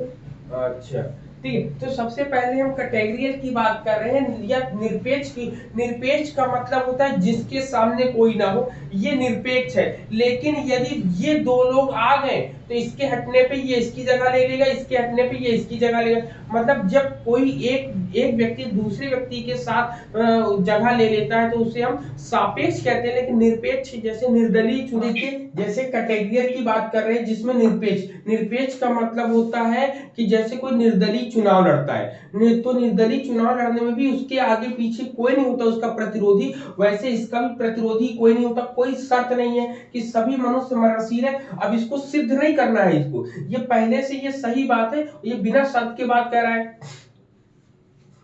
अच्छा ठीक है। तो सबसे पहले हम कैटेगरियल की बात कर रहे हैं या निरपेक्ष की। निरपेक्ष का मतलब होता है जिसके सामने कोई ना हो, ये निरपेक्ष है। लेकिन यदि ये दो लोग आ गए तो इसके हटने पे ये इसकी जगह ले लेगा, इसके हटने पे ये इसकी जगह लेगा। मतलब जब कोई एक व्यक्ति दूसरे व्यक्ति के साथ जगह ले लेता है तो उसे हम सापेक्ष कहते हैं। लेकिन निरपेक्ष जैसे निर्दलीय चुने के, जैसे कैटेगरियल की बात कर रहे हैं जिसमें निरपेक्ष का मतलब होता है कि जैसे कोई निर्दलीय चुनाव लड़ता है, तो निर्दलीय चुनाव लड़ने में भी उसके आगे पीछे कोई नहीं होता उसका प्रतिरोधी, वैसे इसका भी प्रतिरोधी कोई नहीं होता। कोई शर्त नहीं है कि सभी मनुष्य मरणशील है। अब इसको सिद्ध नहीं करना है, इसको ये पहले से ये सही बात है, ये बिना शर्त के बात कह रहा है।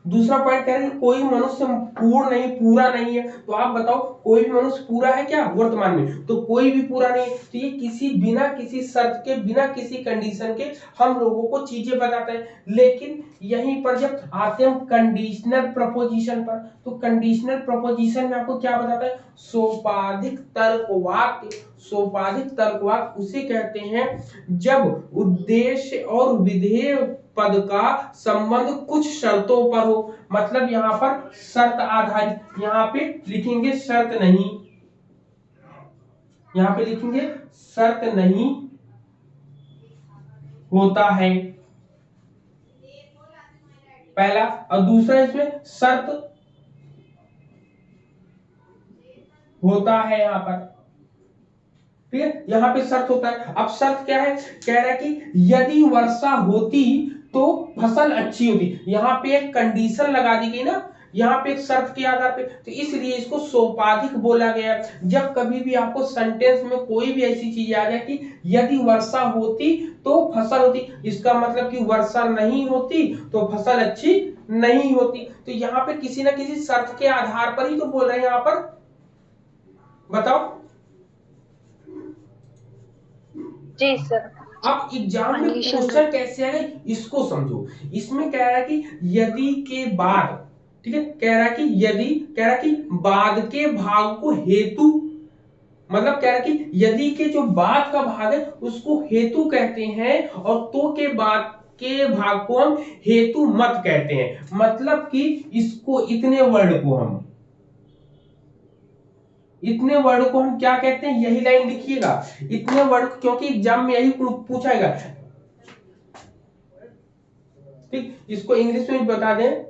दूसरा पॉइंट कह रहे हैं कोई मनुष्य पूर्ण नहीं, पूरा नहीं है। तो आप बताओ कोई भी मनुष्य पूरा है क्या वर्तमान में, तो कोई भी पूरा नहीं है। तो ये बिना किसी शर्त के, बिना किसी कंडीशन के हम लोगों को चीजें बताते हैं। लेकिन यहीं पर जब आते हैं कंडीशनल प्रपोजिशन पर, तो कंडीशनल प्रपोजिशन में आपको क्या बताता है, सोपाधिक तर्कवाक्य। सोपाधिक तर्कवाक्य उसे कहते हैं जब उद्देश्य और विधेय पद का संबंध कुछ शर्तों पर हो। मतलब यहां पर शर्त आधारित, यहां पे लिखेंगे शर्त नहीं, यहां पे लिखेंगे शर्त नहीं होता है पहला, और दूसरा इसमें शर्त होता है यहां पर। ठीक है, यहां पे शर्त होता है। अब शर्त क्या है, कह रहा है कि यदि वर्षा होती तो फसल अच्छी होती। यहां पे एक कंडीशन लगा दी गई ना, यहाँ पे एक शर्त के आधार पे, तो इसलिए इसको सोपाधिक बोला गया। जब कभी भी आपको सेंटेंस में कोई भी ऐसी चीज आ जाए कि यदि वर्षा होती तो फसल होती, इसका मतलब कि वर्षा नहीं होती तो फसल अच्छी नहीं होती। तो यहाँ पे किसी ना किसी शर्त के आधार पर ही तो बोल रहे हैं। यहाँ पर बताओ। जी सर। अब एग्जाम में क्वेश्चन कैसे आएगा इसको समझो। इसमें कह रहा है कि यदि के बाद, ठीक है, कह रहा है कि यदि, कह रहा है कि बाद के भाग को हेतु, मतलब कह रहा है कि यदि के जो बाद का भाग है उसको हेतु कहते हैं, और तो के बाद के भाग को हम हेतु मत कहते हैं। मतलब कि इसको, इतने वर्ड को हम क्या कहते हैं, यही लाइन लिखिएगा, इतने वर्ड, क्योंकि एग्जाम में यही पूछाएगा। ठीक, इसको इंग्लिश में बता दें,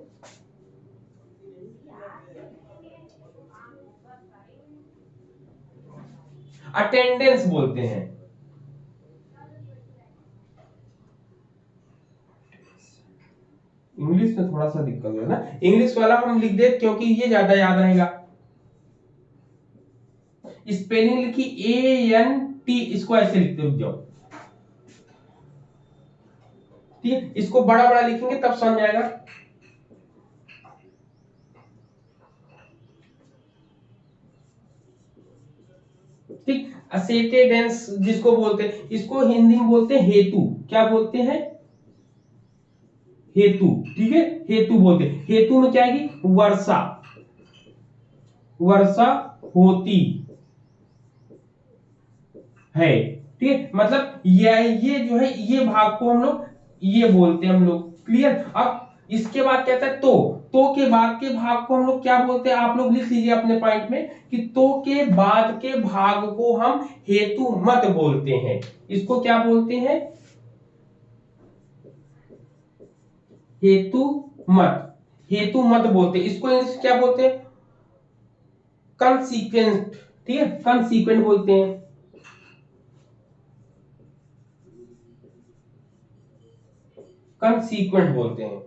अटेंडेंस बोलते हैं। इंग्लिश में थोड़ा सा दिक्कत है ना, इंग्लिश वाला हम लिख दे क्योंकि ये ज्यादा याद रहेगा। स्पेलिंग लिखी ANT, इसको ऐसे लिखते रुक जाओ। ठीक है, इसको बड़ा बड़ा लिखेंगे तब समझ आएगा। ठीक, असेटेडेंस जिसको बोलते हैं, इसको हिंदी में बोलते हैं हेतु। क्या बोलते हैं, हेतु। ठीक है, हेतु बोलते हैं। हेतु में क्या आएगी, वर्षा, वर्षा होती है। ठीक है, मतलब ये जो है, ये भाग को हम लोग ये बोलते हैं हम लोग। क्लियर। अब इसके बाद कहता है तो के बाद के भाग को हम लोग क्या बोलते हैं, आप लोग लिख लीजिए अपने पॉइंट में कि तो के बाद के भाग को हम हेतु मत बोलते हैं। इसको क्या बोलते हैं, हेतु मत। हेतु मत बोलते हैं, इसको इंग्लिश क्या बोलते हैं, कंसीक्वेंट, ठीक है, कंसीक्वेंट बोलते हैं, कंसीक्वेंट बोलते हैं,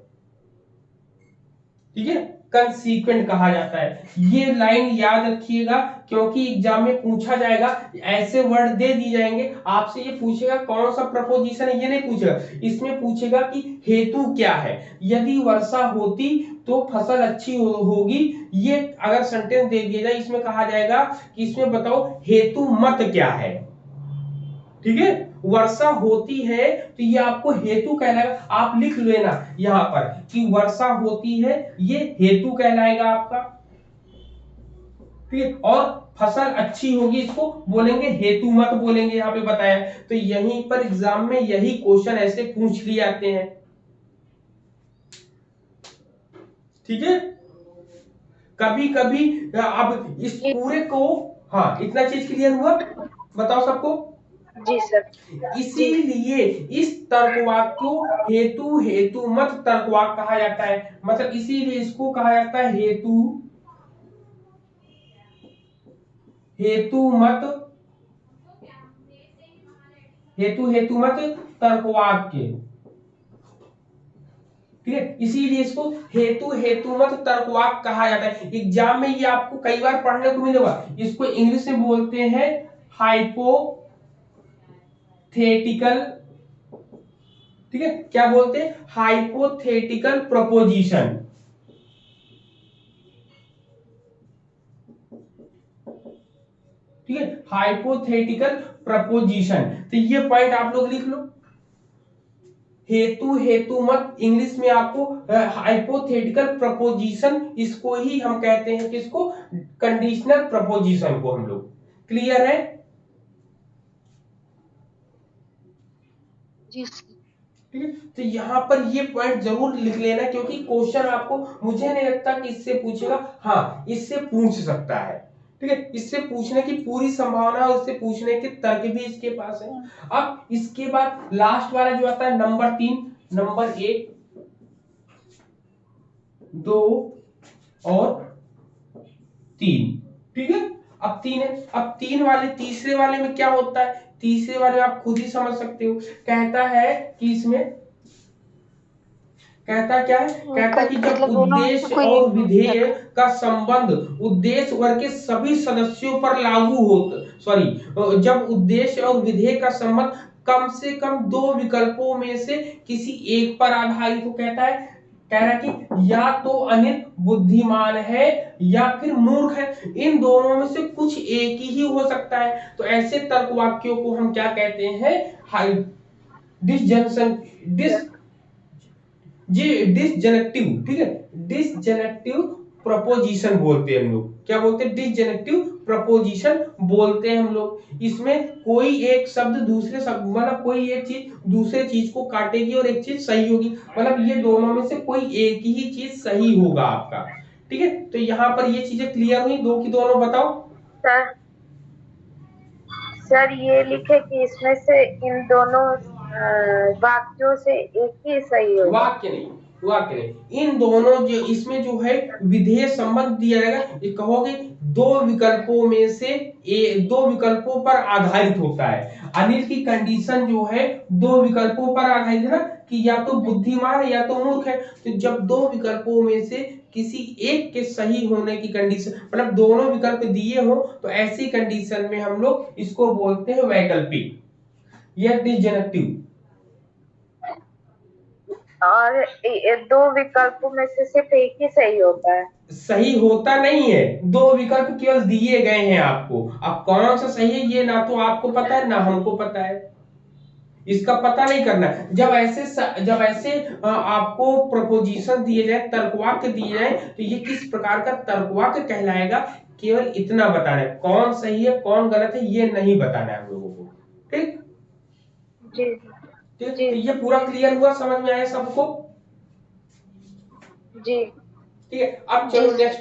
ठीक है, कंसीक्वेंट कहा जाता है। ये लाइन याद रखिएगा क्योंकि एग्जाम में पूछा जाएगा, ऐसे वर्ड दे दी जाएंगे, आपसे ये पूछेगा कौन सा प्रपोजिशन है, ये नहीं पूछेगा, इसमें पूछेगा कि हेतु क्या है। यदि वर्षा होती तो फसल अच्छी होगी, ये अगर सेंटेंस दे दिया जाए, इसमें कहा जाएगा कि इसमें बताओ हेतु मत क्या है, ठीक है। वर्षा होती है तो ये आपको हेतु कहलाएगा, आप लिख लेना यहां पर कि वर्षा होती है, ये हेतु कहलाएगा आपका, ठीक है। और फसल अच्छी होगी, इसको बोलेंगे हेतु मत बोलेंगे, यहां पे बताया। तो यहीं पर एग्जाम में यही क्वेश्चन ऐसे पूछ लिए जाते हैं, ठीक है। कभी कभी अब इस पूरे को, हाँ इतना चीज क्लियर हुआ, बताओ सबको। जी सर। इसीलिए इस तर्कवाक को हेतु हेतु मत तर्कवाक कहा जाता है, मतलब इसीलिए इसको कहा जाता है हेतु हेतु मत, हेतु मत तर्कवाक्य, ठीक है। इसीलिए इसको हेतु हेतु मत तर्कवाक कहा जाता है। एग्जाम में ये आपको कई बार पढ़ने को मिलेगा, इसको इंग्लिश में बोलते हैं हाइपोथेटिकल, ठीक है, क्या बोलते हैं, हाइपोथेटिकल प्रपोजिशन, ठीक है, हाइपोथेटिकल प्रपोजिशन। तो ये पॉइंट आप लोग लिख लो, हेतु हेतु मत इंग्लिश में आपको हाइपोथेटिकल प्रपोजिशन, इसको ही हम कहते हैं, किसको, कंडीशनल प्रपोजिशन को हम लोग, क्लियर है। जी ठीक है, तो यहाँ पर ये पॉइंट जरूर लिख लेना क्योंकि क्वेश्चन आपको, मुझे नहीं लगता कि इससे पूछेगा, हाँ इससे पूछ सकता है, ठीक है, इससे पूछने की पूरी संभावना है, उससे पूछने के तर्क भी इसके पास है। अब इसके बाद लास्ट वाला जो आता है नंबर 3, नंबर 1, 2 और 3, ठीक है। अब 3 है, अब 3 वाले, तीसरे वाले में क्या होता है, तीसरे वाले में आप खुद ही समझ सकते हो, कहता है कि इसमें कहता क्या है, कहता कि जब मतलब दोनों में से उद्देश्य कोई और एक विधेय का संबंध उद्देश्य वर्ग के सभी सदस्यों पर लागू हो, सॉरी, जब उद्देश्य और विधेय का संबंध कम से कम 2 विकल्पों में से किसी एक पर आधारित हो, कहता है, कह रहा कि या तो अनिल बुद्धिमान है या फिर मूर्ख है, इन दोनों में से कुछ एक ही हो सकता है। तो ऐसे तर्क वाक्यों को हम क्या कहते हैं, हाई डिसजंक्शन, डिसजंक्टिव, ठीक है, डिसजंक्टिव प्रपोजिशन बोलते हैं हम लोग, क्या बोलते हैं, डिसजंक्टिव प्रपोजिशन बोलते हैं हम लोग। इसमें कोई एक शब्द दूसरे शब्द, मतलब कोई एक चीज दूसरे चीज को काटेगी और एक चीज सही होगी, मतलब ये दोनों में से कोई एक ही चीज सही होगा आपका, ठीक है। तो यहाँ पर ये चीजें क्लियर हुई, दो की दोनों बताओ। सर सर ये लिखे कि इसमें से इन दोनों वाक्यों से एक ही सही होगा। वाक्य नहीं, वाक्य नहीं, इन दोनों जो इसमें जो है विधेय संबंध दिया जाएगा, ये कहोगे दो विकल्पों में से दो विकल्पों पर आधारित होता है। अनिल की कंडीशन जो है दो विकल्पों पर आधारित है ना, कि या तो बुद्धिमान है या तो मूर्ख है। तो जब दो विकल्पों में से किसी एक के सही होने की कंडीशन, मतलब दोनों विकल्प दिए हो, तो ऐसी कंडीशन में हम लोग इसको बोलते हैं वैकल्पिक या डिसजंक्टिव। और दो विकल्पों में से सिर्फ एक ही सही होता है। सही होता नहीं है, दो विकल्प केवल दिए गए हैं आपको, अब कौन सा सही है ये ना तो आपको पता है ना हमको पता है, इसका पता नहीं करना है। जब ऐसे आपको प्रपोजिशन दिए जाए, तर्कवाक्य दिए जाए, तो ये किस प्रकार का तर्कवाक्य कहलाएगा, केवल इतना बताना है, कौन सही है कौन गलत है ये नहीं बताना है हम लोगों को, ठीक, जी ठीक। जी तो ये पूरा क्लियर हुआ, समझ में आया सबको, जी ठीक है। अब जी चलो नेक्स्ट,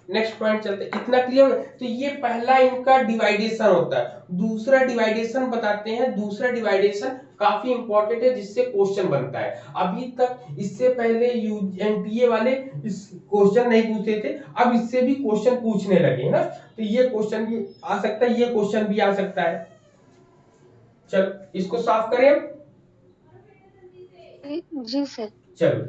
नेक्स्ट पॉइंट चलते हैं। इतना क्लियर? तो ये पहला इनका डिवाइडेशन होता है। दूसरा डिवाइडेशन बताते हैं। दूसरा डिवाइडेशन काफी इंपॉर्टेंट है, जिससे क्वेश्चन बनता है। अभी तक इससे पहले एनटीए वाले इस क्वेश्चन नहीं पूछते थे, अब इससे भी क्वेश्चन पूछने लगे ना, तो ये क्वेश्चन भी आ सकता है, ये क्वेश्चन भी आ सकता है। चलो इसको साफ करें अब। जी सर। चलो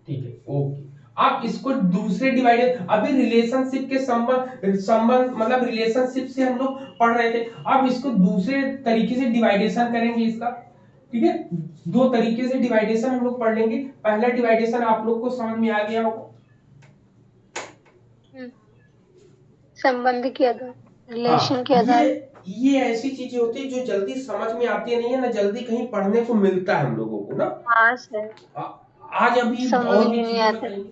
ठीक है, ओके। आप इसको दूसरे डिवाइडेड, अभी रिलेशनशिप के संबंध मतलब रिलेशनशिप से हम लोग पढ़ रहे थे। अब इसको दूसरे तरीके से डिवाइडेशन करेंगे इसका, ठीक है। दो तरीके से डिवाइडेशन हम लोग पढ़ लेंगे। पहला डिवाइडेशन आप लोग को समझ में आ गया होगा। संबंध के आधार, रिलेशन के हाँ, आधार। ये ऐसी चीजें होती है जो जल्दी समझ में आती नहीं है ना, जल्दी कहीं पढ़ने को मिलता है हम लोगों को ना। हाँ सर, आज अभी समझ और भी ही नहीं चीजें आते। बताएंगे,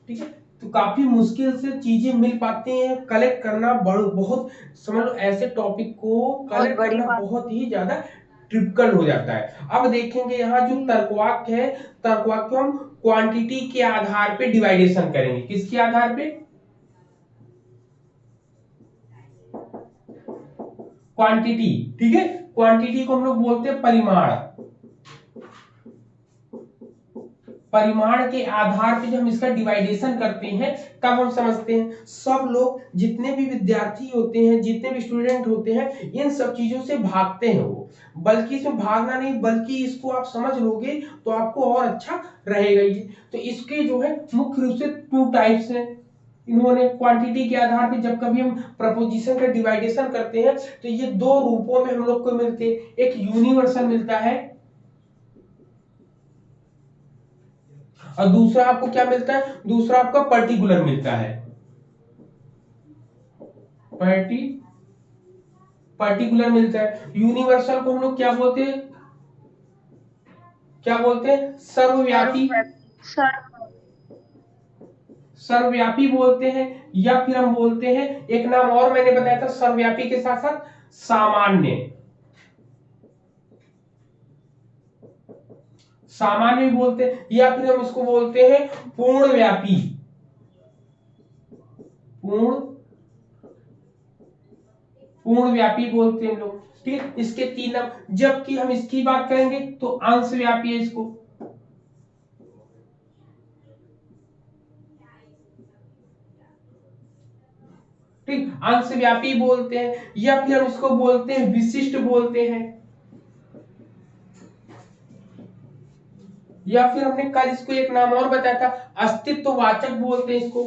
ठीक है। तो काफी मुश्किल से चीजें मिल पाती हैं। कलेक्ट करना बहुत, समझ लो ऐसे टॉपिक को बहुत कलेक्ट बड़ी करना बात। बहुत ही ज्यादा डिफिकल्ट हो जाता है। अब देखेंगे यहाँ जो तर्कवाक्य है, तर्कवाक्य को हम क्वांटिटी के आधार पे डिवाइडेशन करेंगे। किसके आधार पे? क्वांटिटी, ठीक है। क्वांटिटी को हम लोग बोलते हैं परिमाण। परिमाण के आधार पे जब हम इसका डिवाइडेशन करते हैं, तब हम समझते हैं। सब लोग जितने भी विद्यार्थी होते हैं, जितने भी स्टूडेंट होते हैं, इन सब चीजों से भागते हैं वो। बल्कि इसमें भागना नहीं, बल्कि इसको आप समझ लोगे तो आपको और अच्छा रहेगा ये। तो इसके जो है मुख्य रूप से 2 टाइप्स हैं। इन्होंने क्वांटिटी के आधार पे जब कभी हम प्रपोजिशन का डिवाइडेशन करते हैं, तो ये 2 रूपों में हम लोग को मिलते हैं। एक यूनिवर्सल मिलता है, और दूसरा आपको क्या मिलता है? दूसरा आपका पर्टिकुलर मिलता है। पर्टिकुलर मिलता है। यूनिवर्सल को हम लोग क्या बोलते हैं? क्या बोलते हैं? सर्वव्यापी। सर, सर्वव्यापी बोलते हैं, या फिर हम बोलते हैं, एक नाम और मैंने बताया था सर्वव्यापी के साथ साथ, सामान्य। सामान्य भी बोलते हैं, या फिर हम इसको बोलते हैं पूर्णव्यापी। पूर्णव्यापी बोलते हैं हम लोग, ठीक है। इसके 3 नाम। जबकि हम इसकी बात करेंगे तो अंशव्यापी है इसको। ठीक, अंशव्यापी बोलते हैं, या फिर हम इसको बोलते हैं विशिष्ट बोलते हैं, या फिर हमने कल इसको एक नाम और बताया था, अस्तित्ववाचक बोलते हैं इसको।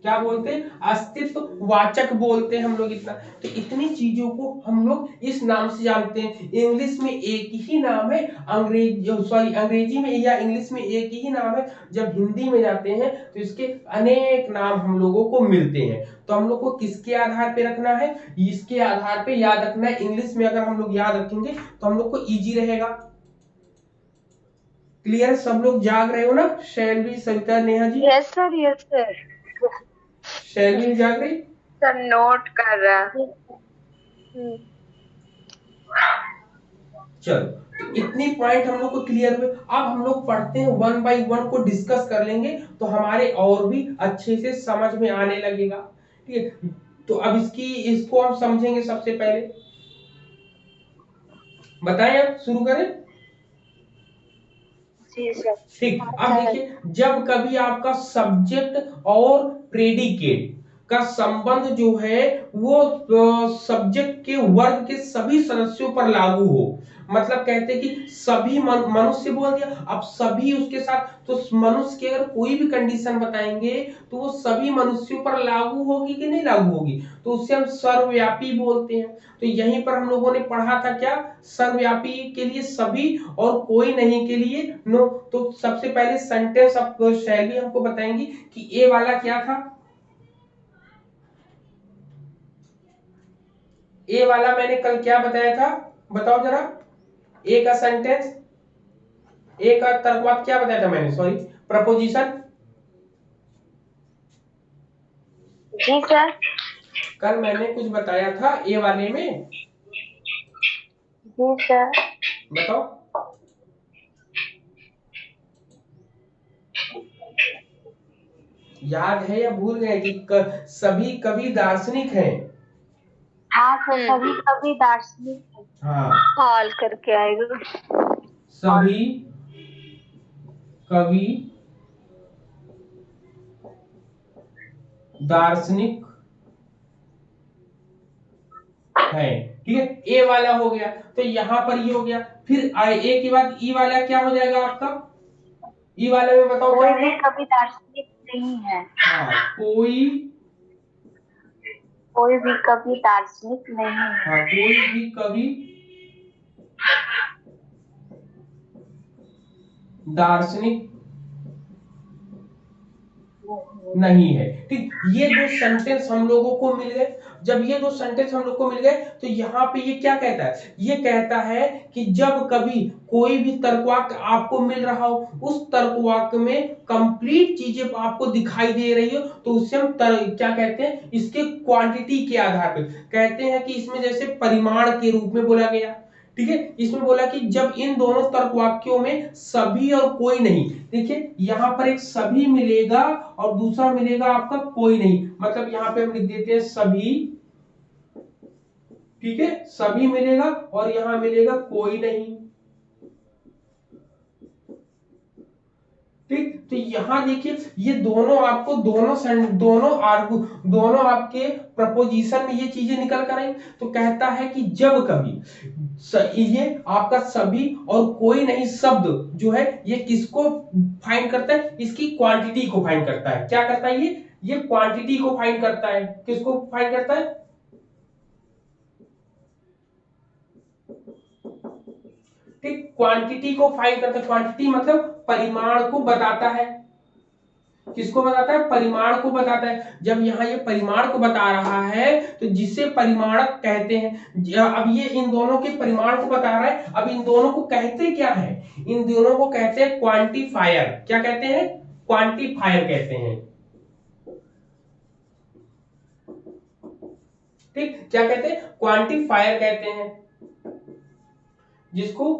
क्या बोलते हैं? अस्तित्ववाचक बोलते हैं हम लोग। इतना तो इतनी चीजों को हम लोग इस नाम से जानते हैं। इंग्लिश में एक ही नाम है, अंग्रेजी में या इंग्लिश में एक ही नाम है। जब हिंदी में जाते हैं तो इसके अनेक नाम हम लोगों को मिलते हैं। तो हम लोग को किसके आधार पे रखना है? इसके आधार पे याद रखना है। इंग्लिश में अगर हम लोग याद रखेंगे तो हम लोग को इजी रहेगा। क्लियर? सब लोग जाग रहे हो ना? Shailvi, Savita, Neha ji? Yes sir, yes sir. Shailvi जाग रही? सर नोट कर रहा। चलो, तो इतनी पॉइंट हम लोग को क्लियर हुए। अब हम लोग पढ़ते हैं, 1 बाय 1 को डिस्कस कर लेंगे, तो हमारे और भी अच्छे से समझ में आने लगेगा, ठीक है। तो अब इसको हम समझेंगे। सबसे पहले बताएं, अब शुरू करें। जी सर। ठीक, अब देखिए, जब कभी आपका सब्जेक्ट और प्रेडिकेट का संबंध जो है वो सब्जेक्ट के वर्ग के सभी सदस्यों पर लागू हो, मतलब कहते हैं कि सभी मनुष्य बोल दिया, अब सभी उसके साथ, तो मनुष्य की अगर कोई भी कंडीशन बताएंगे तो वो सभी मनुष्यों पर लागू होगी कि नहीं लागू होगी, तो उससे हम सर्वव्यापी बोलते हैं। तो यहीं पर हम लोगों ने पढ़ा था क्या? सर्वव्यापी के लिए सभी और कोई नहीं के लिए नो। तो सबसे पहले सेंटेंस अब शैली हमको बताएंगी कि ए वाला क्या था। ए वाला मैंने कल क्या बताया था, बताओ जरा। ए का सेंटेंस, ए का तर्कवाक्य क्या बताया था मैंने? Sorry, proposition. जी सर। कल मैंने कुछ बताया था ए वाले में, जी सर। बताओ। याद है या भूल गए कि सभी कवि दार्शनिक हैं। हाँ सर, कभी कभी दार्शनिक है। हाँ, ऑल करके आएगा। सभी कवि दार्शनिक है। ठीक है, ए वाला हो गया, तो यहां पर ये हो गया। फिर ए के बाद ई वाला क्या हो जाएगा आपका? ई वाले में बताओ क्या कोई भी होगा? कभी दार्शनिक नहीं है। हाँ, कोई, कोई भी कभी दार्शनिक नहीं है। हाँ कोई भी कवि दार्शनिक नहीं है। ठीक, ये दो सेंटेंस हम लोगों को मिल गए। जब ये दो सेंटेंस हम लोग को मिल गए तो यहाँ पे ये क्या कहता है? ये कहता है कि जब कभी कोई भी तर्कवाक्य आपको मिल रहा हो, उस तर्कवाक्य में कंप्लीट चीजें आपको दिखाई दे रही हो, तो उससे हम क्या कहते हैं? इसके क्वांटिटी के आधार पर कहते हैं कि इसमें जैसे परिमाण के रूप में बोला गया। ठीक है, इसमें बोला कि जब इन दोनों तर्क वाक्यों में सभी और कोई नहीं, देखिए यहां पर एक सभी मिलेगा और दूसरा मिलेगा आपका कोई नहीं, मतलब यहां पे हम लिख देते हैं सभी। ठीक है, सभी मिलेगा और यहां मिलेगा कोई नहीं। ठीक, तो यहां देखिए ये दोनों आपको दोनों आपके प्रपोजिशन में ये चीजें निकल कर आई। तो कहता है कि जब कभी ये आपका सभी और कोई नहीं शब्द जो है ये किसको फाइंड करता है? इसकी क्वांटिटी को फाइंड करता है। क्या करता है ये क्वांटिटी को फाइंड करता है। किसको फाइंड करता है? ठीक, क्वांटिटी को फाइंड करता है। क्वांटिटी मतलब परिमाण को बताता है। किसको बताता है? परिमाण को बताता है। जब यहाँ ये परिमाण को बता रहा है तो जिसे परिमाणक कहते हैं। अब ये इन दोनों के परिमाण को बता रहा है। अब इन दोनों को कहते क्या है? इन दोनों को कहते हैं क्वांटिफायर। क्या कहते हैं? क्वांटिफायर कहते हैं। ठीक, क्या कहते हैं? क्वांटिफायर कहते हैं, जिसको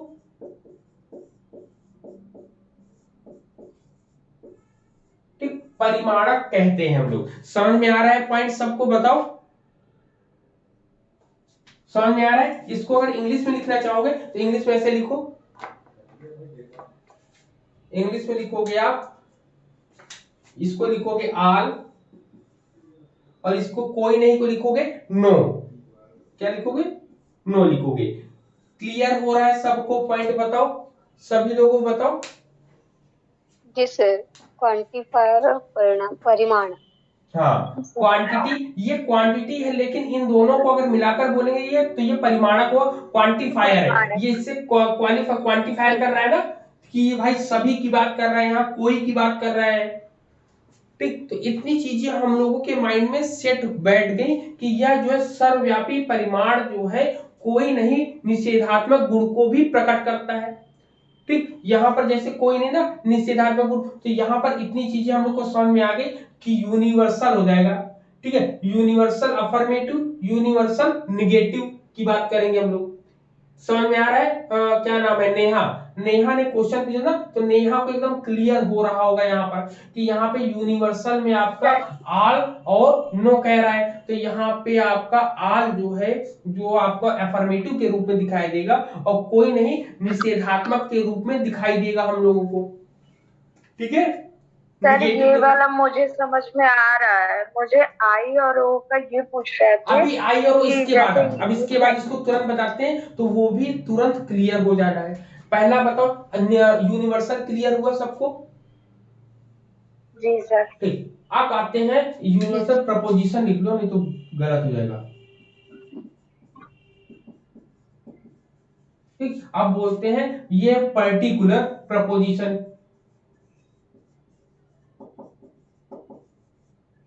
ठीक परिमाणक कहते हैं हम लोग। समझ में आ रहा है पॉइंट सबको? बताओ, समझ में आ रहा है? इसको अगर इंग्लिश में लिखना चाहोगे तो इंग्लिश में ऐसे लिखो। इंग्लिश में लिखोगे आप, इसको लिखोगे आल और इसको कोई नहीं को लिखोगे नो। क्या लिखोगे? नो लिखोगे। क्लियर हो रहा है सबको? पॉइंट बताओ, सभी लोगों को बताओ। जी सर, क्वांटिफायर और परिमाण। हाँ, क्वांटिटी, ये क्वांटिटी है, लेकिन इन दोनों को अगर मिलाकर बोलेंगे ये तो ये परिमाणक हो, क्वांटिफायर है। ये इससे क्वांटिफायर कर रहा है ना कि भाई सभी की बात कर रहा है, यहाँ कोई की बात कर रहा है। ठीक, तो इतनी चीजें हम लोगों के माइंड में सेट बैठ गई कि यह जो है सर्वव्यापी परिमाण जो है कोई नहीं निषेधात्मक गुण को भी प्रकट करता है। ठीक, यहाँ पर जैसे कोई नहीं ना निषेधात्मक गुण, तो यहाँ पर इतनी चीजें हम लोग को समझ में आ गई कि यूनिवर्सल हो जाएगा। ठीक है, यूनिवर्सल अफर्मेटिव, यूनिवर्सल निगेटिव की बात करेंगे हम लोग। समझ में आ रहा है? क्या नाम है? नेहा। नेहा ने क्वेश्चन पूछा था, तो नेहा को एकदम क्लियर हो रहा होगा यहाँ पर कि यहाँ पे यूनिवर्सल में आपका आल और नो कह रहा है, तो यहाँ पे आपका आल जो है जो आपको अफर्मेटिव के रूप में दिखाई देगा और कोई नहीं निषेधात्मक के रूप में दिखाई देगा हम लोगों को। ठीक है, सर ये निगेटिव वाला मुझे समझ में आ रहा है। मुझे आई और ओ का ये पूछ रहे थे अभी आई और कि इसके बाद, जैसे अब इसके बाद इसको तुरंत बताते हैं तो वो भी तुरंत क्लियर हो जाना है। पहला बताओ, यूनिवर्सल क्लियर हुआ सबको? जी सर। ठीक, आप आते हैं यूनिवर्सल प्रपोजिशन लिख लो, नहीं तो गलत हो जाएगा। ठीक, अब बोलते हैं ये पर्टिकुलर प्रपोजिशन।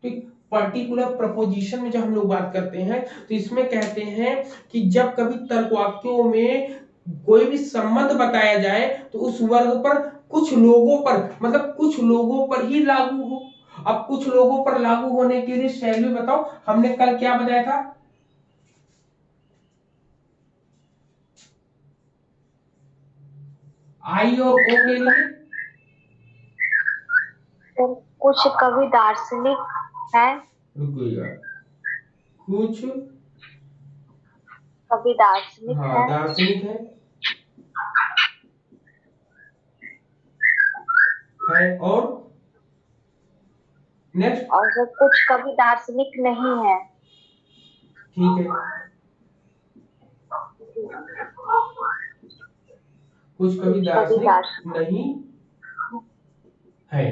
ठीक, पर्टिकुलर प्रपोजिशन में जब हम लोग बात करते हैं तो इसमें कहते हैं कि जब कभी तर्कवाक्यों में कोई भी संबंध बताया जाए तो उस वर्ग पर कुछ लोगों पर, मतलब कुछ लोगों पर ही लागू हो। अब कुछ लोगों पर लागू होने के लिए शैली बताओ, हमने कल क्या बताया था? आई और ओ के लिए सर कुछ कवि दार्शनिक है। रुकिएगा, कुछ कवि दार्शनिक हाँ है। दार्शनिक है और नेक्स्ट। और जो कुछ कवि दार्शनिक नहीं है। ठीक है, कुछ कवि कुछ कवि दार्शनिक नहीं है।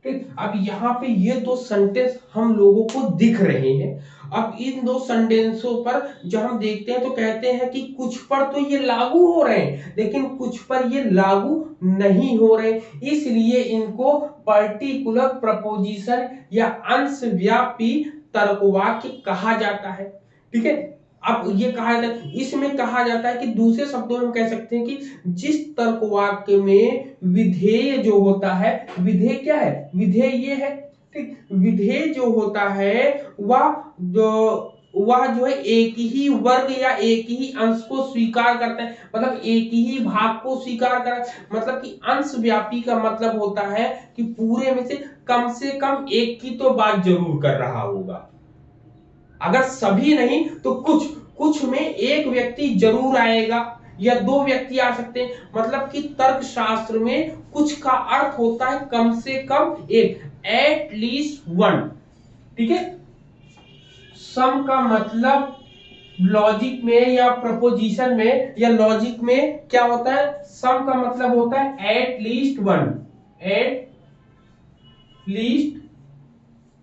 ठीक, अब यहाँ पे ये दो सेंटेंस हम लोगों को दिख रहे हैं। अब इन दो सेंटेंसों पर जब हम देखते हैं तो कहते हैं कि कुछ पर तो ये लागू हो रहे हैं लेकिन कुछ पर ये लागू नहीं हो रहे, इसलिए इनको पर्टिकुलर प्रपोजिशन या अंशव्यापी तर्कवाक्य कहा जाता है। ठीक है, अब ये कहा जाता है, इसमें कहा जाता है कि दूसरे शब्दों में हम कह सकते हैं कि जिस तर्कवाक्य में विधेय जो होता है, विधेय क्या है, विधेय ये है। ठीक, विधेय जो होता है वह जो है एक ही वर्ग या एक ही अंश को स्वीकार करता है, मतलब एक ही भाग को स्वीकार कर, मतलब कि अंश व्यापी का मतलब होता है कि पूरे में से कम एक की तो बात जरूर कर रहा होगा। अगर सभी नहीं तो कुछ कुछ में एक व्यक्ति जरूर आएगा या दो व्यक्ति आ सकते हैं, मतलब कि तर्कशास्त्र में कुछ का अर्थ होता है कम से कम एक, एट लीस्ट वन। ठीक है, सम का मतलब लॉजिक में या प्रपोजिशन में या लॉजिक में क्या होता है, सम का मतलब होता है at least one, at least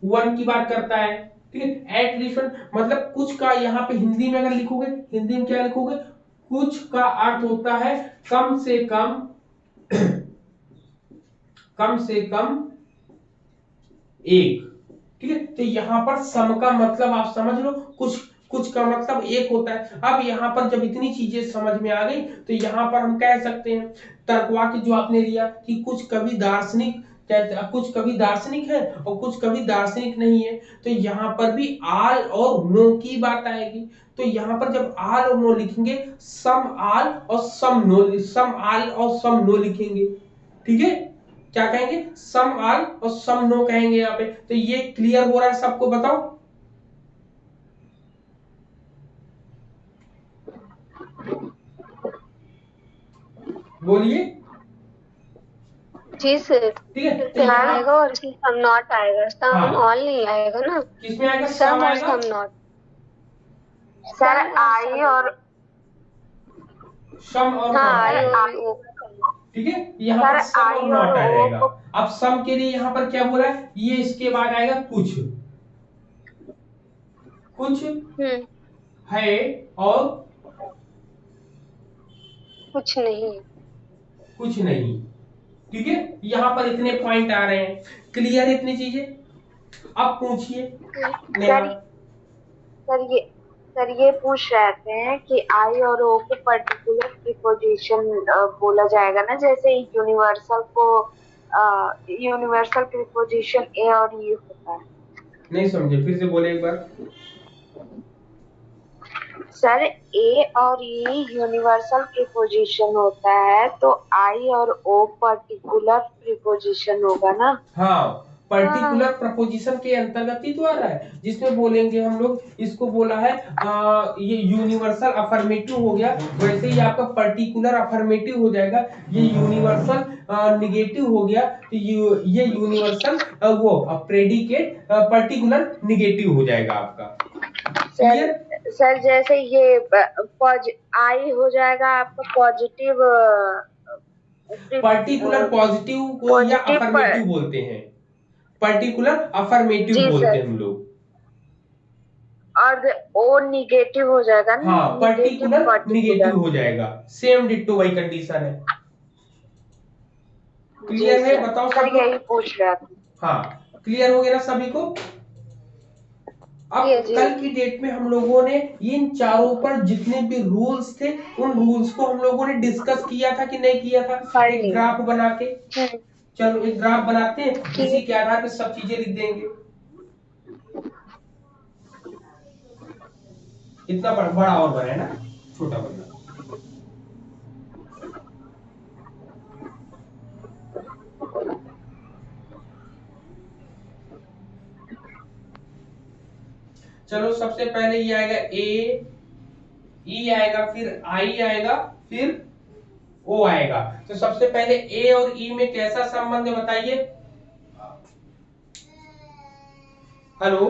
one की बात करता है। ठीक है, एट लीस्ट वन मतलब कुछ का, यहाँ पे हिंदी में अगर लिखोगे, हिंदी में क्या लिखोगे, कुछ का अर्थ होता है कम से कम कम से कम एक। ठीक है, तो यहाँ पर सम का मतलब आप समझ लो, कुछ कुछ का मतलब एक होता है। अब यहाँ पर जब इतनी चीजें समझ में आ गई तो यहाँ पर हम कह सकते हैं तर्कवाक्य जो आपने लिया कि कुछ कवि दार्शनिक, कुछ कवि दार्शनिक है और कुछ कवि दार्शनिक नहीं है, तो यहाँ पर भी आल और नो की बात आएगी। तो यहाँ पर जब आल और नो लिखेंगे, सम आल और सम नो, सम आल और सम नो लिखेंगे। ठीक है, क्या कहेंगे, सम आल और सम नो कहेंगे यहाँ पे। तो ये क्लियर हो रहा है सबको, बताओ, बोलिए। जी सर। ठीक है, तो सम यहाँ आएगा और इसमें सम नॉट आएगा, सम हाँ ऑल नहीं आएगा ना, किसमें आएगा, सम सम और आएगा, सम नॉट। सर सम और आई सम और नॉट। सम और हाँ नॉट आई आएगा। और ओ को करना। ठीक है, यहाँ सर पर सम और आई और नॉट आ ओ जाएगा। को। अब सम के लिए यहाँ पर क्या बोला है, ये इसके बाद आएगा कुछ, कुछ है और कुछ नहीं। कुछ नहीं। ठीक है, यहाँ पर इतने पॉइंट आ रहे हैं, क्लियर इतनी चीजें। अब पूछिए नेहा। सर सर ये सर ये पूछ रहे थे कि आई और ओ को पर्टिकुलर प्रीपोजिशन बोला जाएगा ना, जैसे यूनिवर्सल को यूनिवर्सल प्रीपोजिशन ए और यू होता है। नहीं समझे, फिर से बोले एक बार। सर ए और ई यूनिवर्सल प्रीपोजिशन होता है तो आई और ओ पर्टिकुलर प्रीपोजिशन होगा ना। हाँ, हाँ पर्टिकुलर प्रपोजिशन के अंतर्गत ही तो आ रहा है, जिसमें बोलेंगे हम लोग, इसको बोला है ये यूनिवर्सल अफर्मेटिव हो गया, वैसे ही आपका पर्टिकुलर अफर्मेटिव हो जाएगा। ये यूनिवर्सल निगेटिव हो गया, तो ये यूनिवर्सल वो प्रेडिकेट पर्टिकुलर निगेटिव हो जाएगा आपका। सर क्लियर, सर जैसे ये आई हो जाएगा आपका पॉजिटिव पर्टिकुलर पॉजिटिव को या पॉजिटिव पर। अफर्मेटिव बोलते हैं, पर्टिकुलर अफर्मेटिव जी बोलते सर, हैं हम लोग। और ओ निगेटिव हो जाएगा, हाँ, निगेटिव पर्टिकुलर पर्टिकुलर। निगेटिव हो जाएगा, सेम डिट्टो वही कंडीशन है। जी क्लियर है, सर, बताओ सर सब लोग। यही पूछ रहा था। हाँ, क्लियर हो गया ना सभी को। अब जी जी। कल की डेट में हम लोगों ने इन चारों पर जितने भी रूल्स थे उन रूल्स को हम लोगों ने डिस्कस किया था कि नहीं किया था, पढ़ एक लिया। ग्राफ बना के। हम्म, चलो एक ग्राफ बनाते हैं, किए। इसी के आधार पे सब चीजें लिख देंगे। इतना बड़ा बड़ा और बना है ना, छोटा बना। चलो सबसे पहले ये आएगा ए, ई आएगा, फिर आई आएगा, फिर ओ आएगा। तो सबसे पहले ए और ई में कैसा संबंध है बताइए। हेलो,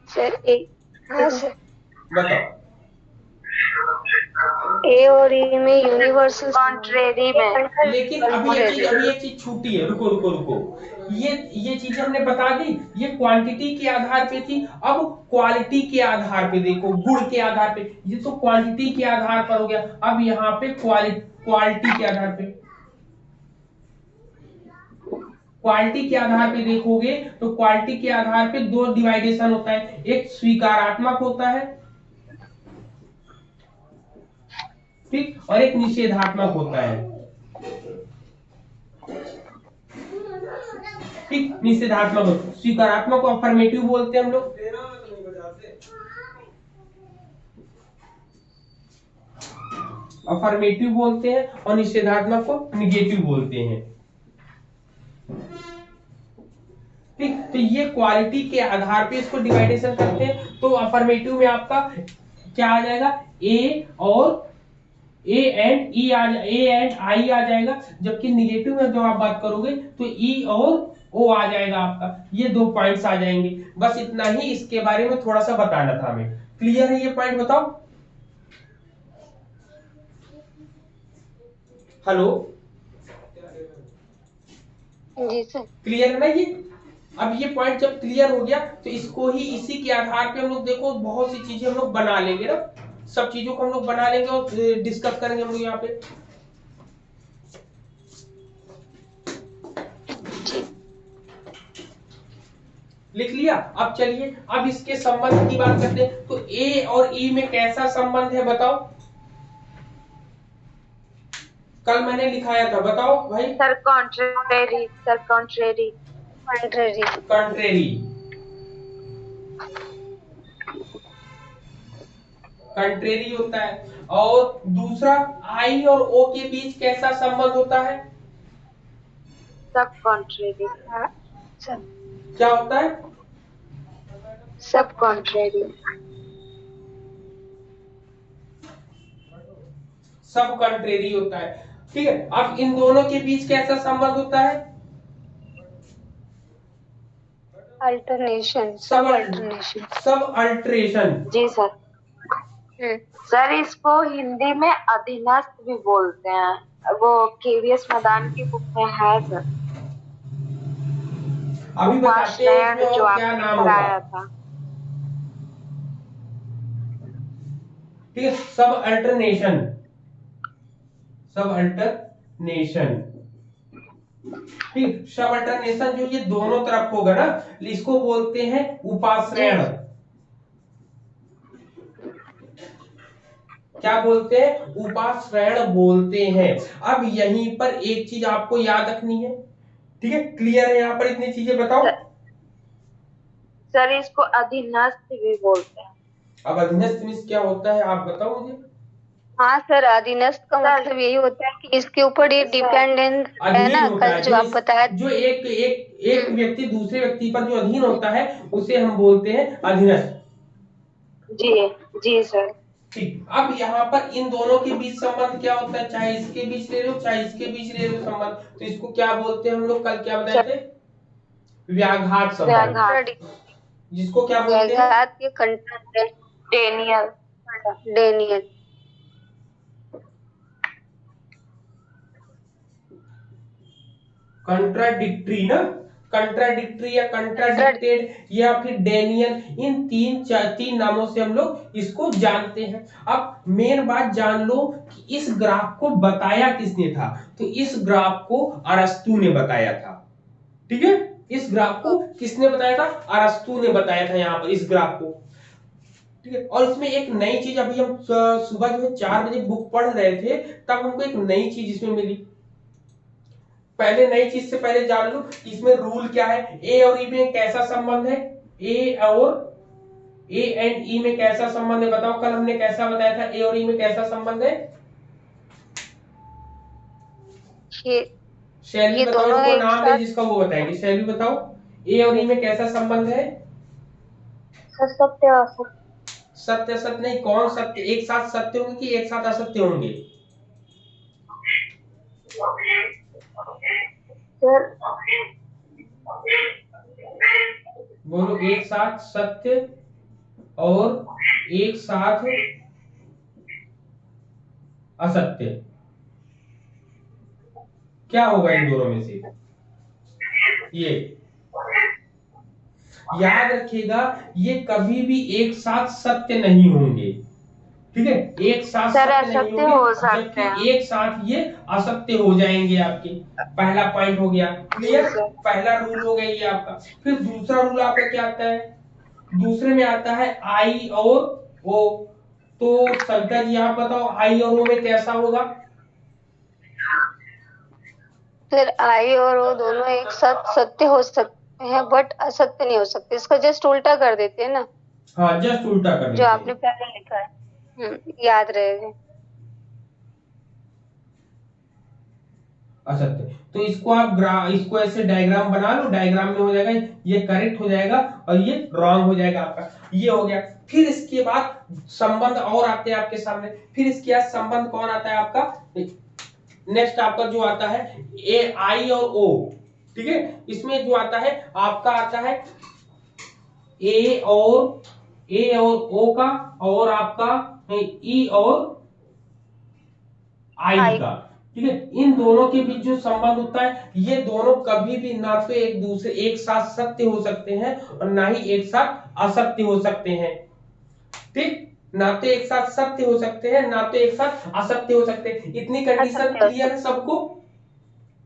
सर ए, हाँ सर, बताओ। ए और ई में यूनिवर्सल कॉन्ट्रेरी में। लेकिन अभी एक चीज छूटी है, रुको रुको रुको, ये चीज हमने बता दी, ये क्वांटिटी के आधार पे थी। अब क्वालिटी के आधार पे देखो, गुण के आधार पे, ये तो क्वांटिटी के आधार पर हो गया। अब यहाँ पे क्वालिटी के आधार पे, क्वालिटी के आधार पे देखोगे तो क्वालिटी के आधार पे दो डिवाइडेशन होता है, एक स्वीकारात्मक होता है, ठीक, और एक निषेधात्मक होता है। ठीक, निषेधात्मक, स्वीकारात्मक को अफर्मेटिव बोलते हैं हम लोग, अफर्मेटिव बोलते हैं, और निषेधात्मक को निगेटिव बोलते हैं। ठीक, तो ये क्वालिटी के आधार पे इसको डिवाइडेशन करते हैं। तो अफर्मेटिव में आपका क्या आ जाएगा, ए और A and E A and I आ जाएगा, जबकि निगेटिव में जब आप बात करोगे तो ई और ओ आ जाएगा आपका। ये दो पॉइंट्स आ जाएंगे, बस इतना ही इसके बारे में थोड़ा सा बताना था हमें। क्लियर है ये पॉइंट, बताओ। हेलो, जी सर, क्लियर है ना ये। अब ये पॉइंट जब क्लियर हो गया तो इसको ही, इसी के आधार पे हम लोग देखो बहुत सी चीजें हम लोग बना लेंगे ना, सब चीजों को हम लोग बना लेंगे और डिस्कस करेंगे हम लोग यहाँ पे। लिख लिया। अब चलिए, अब इसके संबंध की बात करते हैं। तो ए और ई में कैसा संबंध है बताओ, कल मैंने लिखाया था, बताओ भाई। Sir contrary, sir contrary. Contrary, contrary, contrary होता है। और दूसरा, आई और ओ के बीच कैसा संबंध होता है, सब कॉन्ट्रेरी। सब क्या होता है, सब कॉन्ट्रेरी। सब कंट्रेरी होता है। ठीक है, अब इन दोनों के बीच कैसा संबंध होता है, अल्टरनेशन, सब सब अल्टरनेशन। सब अल्ट्रेशन। जी सर। सर इसको हिंदी में अधीनस्थ भी बोलते हैं, वो केवीएस मैदान की बुक में है सर। अभी बताते हैं इसमें जो और क्या आपने नाम कराया होगा। था। ठीक है, सब अल्टरनेशन, सब अल्टरनेशन। ठीक, सब अल्टरनेशन जो ये दोनों तरफ होगा ना, इसको बोलते हैं उपाश्रयण। क्या बोलते हैं, उपाश्रयण बोलते हैं। अब यहीं पर एक चीज आपको याद रखनी है, ठीक है, क्लियर है यहाँ पर इतनी चीजें, बताओ। सर इसको अधीनस्थ भी बोलते हैं। अब अधीनस्थ मीन्स क्या होता है, आप बताओ मुझे। हाँ सर, अधीनस्थ का मतलब यही होता है कि इसके ऊपर ये डिपेंडेंट है अधीन ना, होता कल है जो आप बताया। जो एक व्यक्ति दूसरे व्यक्ति पर जो अधीन होता है उसे हम बोलते हैं अधीनस्थ। जी जी सर। ठीक, अब यहाँ पर इन दोनों के बीच संबंध क्या होता है, चाहे इसके बीच ले लो चाहे इसके बीच ले लो संबंध, तो इसको क्या बोलते हैं हम लोग, कल क्या बताए थे, व्याघात संबंध। जिसको क्या बोलते हैं, व्याघात के कंट्रास्ट, डेनियल। डेनियल। कंट्राडिक्टरी ना, कंट्राडिक्टरी या कंट्राडिक्टेड या फिर डेनियल, इन तीन नामों से हम लोग इसको जानते हैं। अब मेन बात जान लो कि इस ग्राफ को बताया किसने था, तो इस ग्राफ को अरस्तु ने बताया था। ठीक है, इस ग्राफ को किसने बताया था, अरस्तु ने बताया था यहाँ पर इस ग्राफ को। ठीक है, और इसमें एक नई चीज, अभी हम सुबह जो है 4 बजे बुक पढ़ रहे थे तब हमको एक नई चीज इसमें मिली। पहले नई चीज से पहले जान लो इसमें रूल क्या है, ए और ई में कैसा संबंध है, ए एंड ई में कैसा संबंध है, बताओ। कल हमने कैसा बताया था, ए और ई में कैसा संबंध है, शैली बताओ, इनको नाम है जिसका वो बताएंगे। शैली बताओ, ए और ई में कैसा संबंध है, सर सत्य असत्य। सत्य असत्य नहीं, कौन सत्य? एक साथ सत्य होंगे कि एक साथ असत्य होंगे? सर बोलो, एक साथ सत्य और एक साथ असत्य, क्या होगा इन दोनों में से? ये याद रखिएगा, ये कभी भी एक साथ सत्य नहीं होंगे, ठीक है? एक साथ सर सत्य नहीं असत्य होंगे, हो सकते हैं। जबकि एक साथ ये असत्य हो जाएंगे आपके। पहला पॉइंट हो गया जी क्लियर, सर। पहला रूल हो गया ये आपका। फिर दूसरा रूल आपका क्या आता है? दूसरे में आता है आई और ओ। तो सविता जी आप बताओ, आई और ओ में कैसा होगा? फिर आई और वो दोनों एक साथ सत्य हो सकते हैं बट असत्य नहीं हो सकते। इसका जस्ट उल्टा कर देते हैं ना, हाँ, जस्ट उल्टा कर जो देते आपने हैं। पहले लिखा है। याद रहेगा। असत्य। तो इसको आप इसको ऐसे डायग्राम बना लो, डायग्राम में हो जाएगा, ये करेक्ट हो जाएगा और ये रॉन्ग हो जाएगा आपका। ये हो गया। फिर इसके बाद संबंध और आते हैं आपके सामने। फिर इसके बाद संबंध कौन आता है आपका? नेक्स्ट आपका जो आता है ए आई और ओ, ठीक है? इसमें जो आता है आपका आता है ए और ओ का, और आपका ई और आई आई का, ठीक है? इन दोनों के बीच जो संबंध होता है, ये दोनों कभी भी ना तो एक दूसरे एक साथ सत्य हो सकते हैं और ना ही एक साथ असत्य हो सकते हैं, ठीक? ना तो एक साथ सत्य हो सकते हैं, ना तो एक साथ असत्य हो सकते हैं। इतनी कंडीशन असत्य हो क्लियर है सबको?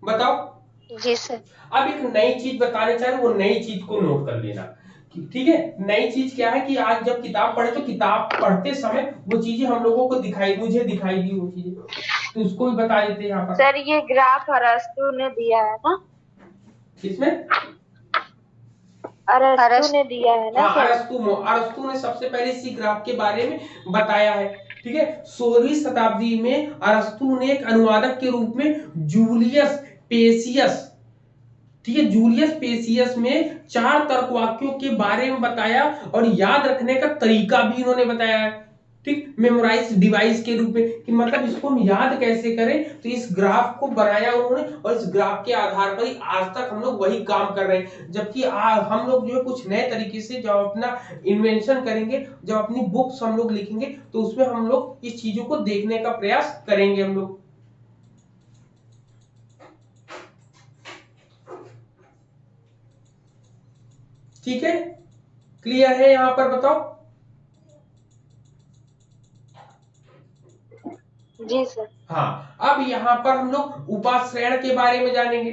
बताओ। सकते। जी सर। अब एक नई चीज बताने चाह रहे हैं, वो नई चीज को नोट कर लेना, ठीक है? नई चीज क्या है कि आज जब किताब पढ़े तो किताब पढ़ते समय वो चीजें हम लोगों को मुझे दिखाई दी वो चीजें, तो उसको भी बता देते हैं यहाँ पर। सर ये ग्राफ अरस्तु ने दिया है ना? इसमें अरस्तु अरस ने दिया है ना हाँ, सर? अरस्तु ने सबसे पहले इसी ग्राफ के बारे में बताया है, ठीक है? 16वीं शताब्दी में अरस्तु ने एक अनुवादक के रूप में जूलियस पेसियस, ठीक है, जूलियस पेसियस में 4 तर्क वाक्यों के बारे में बताया और याद रखने का तरीका भी इन्होंने बताया है, ठीक? मेमोराइज डिवाइस के रूप में, कि मतलब इसको हम याद कैसे करें। तो इस ग्राफ को बनाया उन्होंने और इस ग्राफ के आधार पर ही आज तक हम लोग वही काम कर रहे हैं। जबकि हम लोग जो है कुछ नए तरीके से जब अपना इन्वेंशन करेंगे, जब अपनी बुक्स हम लोग लिखेंगे, तो उसमें हम लोग इस चीजों को देखने का प्रयास करेंगे हम लोग। ठीक है, क्लियर है यहां पर? बताओ। जी सर। हाँ, अब यहां पर हम लोग उपाश्रयण के बारे में जानेंगे।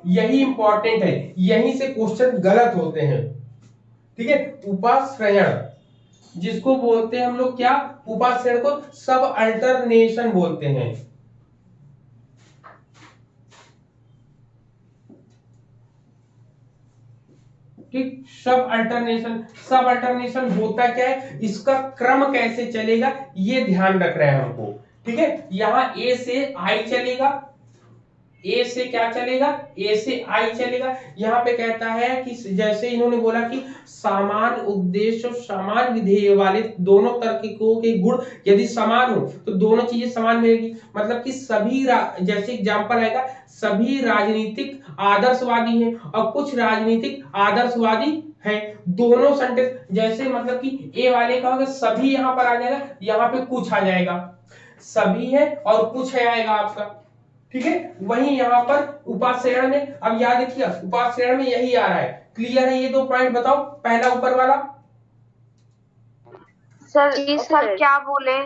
यही इंपॉर्टेंट है, यहीं से क्वेश्चन गलत होते हैं, ठीक है? उपाश्रयण जिसको बोलते हैं हम लोग क्या? उपाश्रयण को सब अल्टरनेशन बोलते हैं, ठीक? सब अल्टरनेशन होता क्या है, इसका क्रम कैसे चलेगा, ये ध्यान रख रहे हैं हमको, ठीक है? यहां ए से आई चलेगा, ए से क्या चलेगा? ए से आई चलेगा। यहाँ पे कहता है कि जैसे इन्होंने बोला कि समान उद्देश्य और समान विधेय वाले दोनों तर्कों के गुण यदि समान हो तो दोनों चीजें समान मिलेगी। मतलब कि सभी जैसे एग्जांपल आएगा, सभी राजनीतिक आदर्शवादी हैं और कुछ राजनीतिक आदर्शवादी हैं। दोनों सेंटेंस जैसे, मतलब कि ए वाले का होगा सभी, यहाँ पर आ जाएगा, यहाँ पे कुछ आ जाएगा, सभी है और कुछ है आएगा आपका, ठीक है? वही यहाँ पर उपाश्रयण में, अब याद रखिए उपाश्रयण में यही आ रहा है। क्लियर है ये 2 पॉइंट? बताओ, पहला ऊपर वाला। सर जी सर सर। क्या बोले?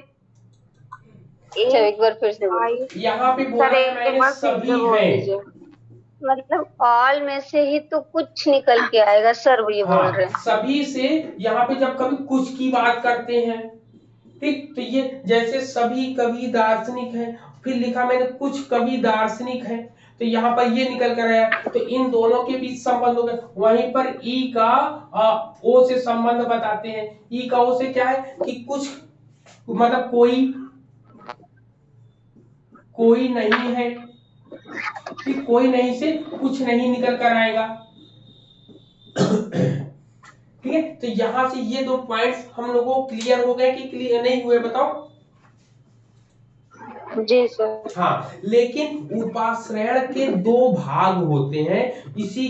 अच्छा, एक बार फिर से बोलो। आई। यहाँ पे बोला सर है एक मैंने बार फिर से सभी बोल हैं। दीजिए। मतलब ऑल में से ही तो कुछ निकल के आएगा सर, वो ये बोल रहे हाँ, हैं। सभी से यहाँ पे जब कभी कुछ की बात करते हैं, ठीक? तो ये जैसे सभी कवि दार्शनिक हैं, फिर लिखा मैंने कुछ कवि दार्शनिक हैं, तो यहाँ पर ये निकल कर आया, तो इन दोनों के बीच संबंध हो गया। वहीं पर ई का ओ से संबंध बताते हैं। ई का ओ से क्या है कि कुछ, मतलब कोई नहीं है, कि कोई नहीं से कुछ नहीं निकल कर आएगा। ठीक है, तो यहां से ये दो पॉइंट्स हम लोगों को क्लियर हो गए कि क्लियर नहीं हुए, बताओ। जी सर। हाँ, लेकिन उपाश्रयण के दो भाग होते हैं, इसी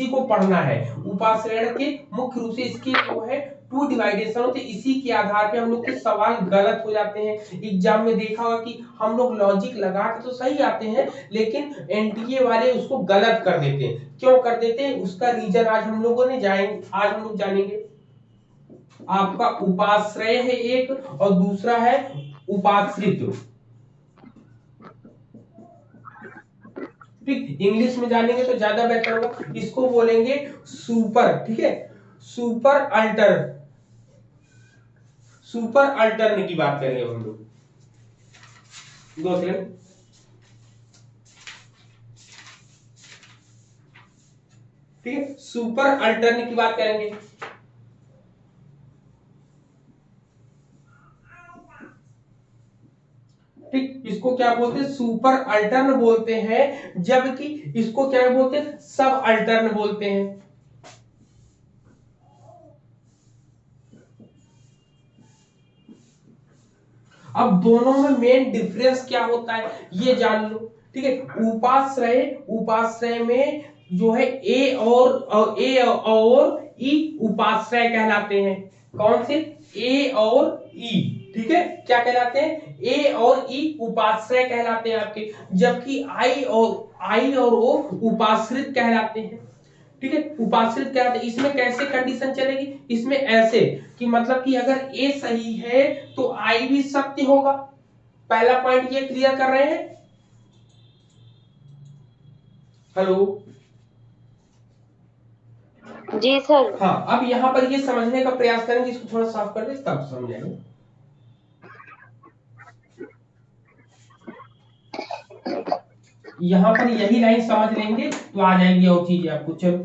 को पढ़ना है। उपाश्रयण के मुख्य रूप से इसके जो है 2 डिवाइडेशन होते हैं, इसी के आधार पे हम लोग के सवाल गलत हो जाते हैं। एग्जाम में देखा होगा कि हम लोग लॉजिक लगा के तो सही आते हैं, लेकिन एनटीए वाले उसको गलत कर देते हैं। क्यों कर देते हैं, उसका रीजन आज हम लोग जानेंगे। आपका उपाश्रय है एक, और दूसरा है उपाश्रित। ठीक, इंग्लिश में जानेंगे तो ज्यादा बेहतर होगा। इसको बोलेंगे सुपर, ठीक है, सुपर अल्टर्न की बात करेंगे हम लोग। 2 सेकंड। ठीक है, सुपर अल्टर्न की बात करेंगे। ठीक, इसको क्या बोलते हैं, सुपर अल्टर्न बोलते हैं, जबकि इसको क्या बोलते हैं, सब अल्टर्न बोलते हैं। अब दोनों में मेन डिफरेंस क्या होता है ये जान लो। ठीक है, उपाश्रय में जो है ए और ई उपाश्रय कहलाते हैं। कौन से, ए और ई, ठीक है, क्या कहलाते हैं, ए और ई उपाश्रय कहलाते हैं आपके, जबकि आई और ओ उपाश्रित कहलाते हैं। ठीक है, उपाश्रित कहलाते हैं। इसमें कैसे कंडीशन चलेगी, इसमें ऐसे कि मतलब कि अगर ए सही है तो आई भी सत्य होगा। पहला पॉइंट ये क्लियर कर रहे हैं। हेलो, जी सर। हाँ, अब यहां पर ये समझने का प्रयास करेंगे, इसको थोड़ा साफ कर दे तब समझेंगे। यहां पर यही लाइन समझ लेंगे तो आ जाएगी और चीजें आपको। चलो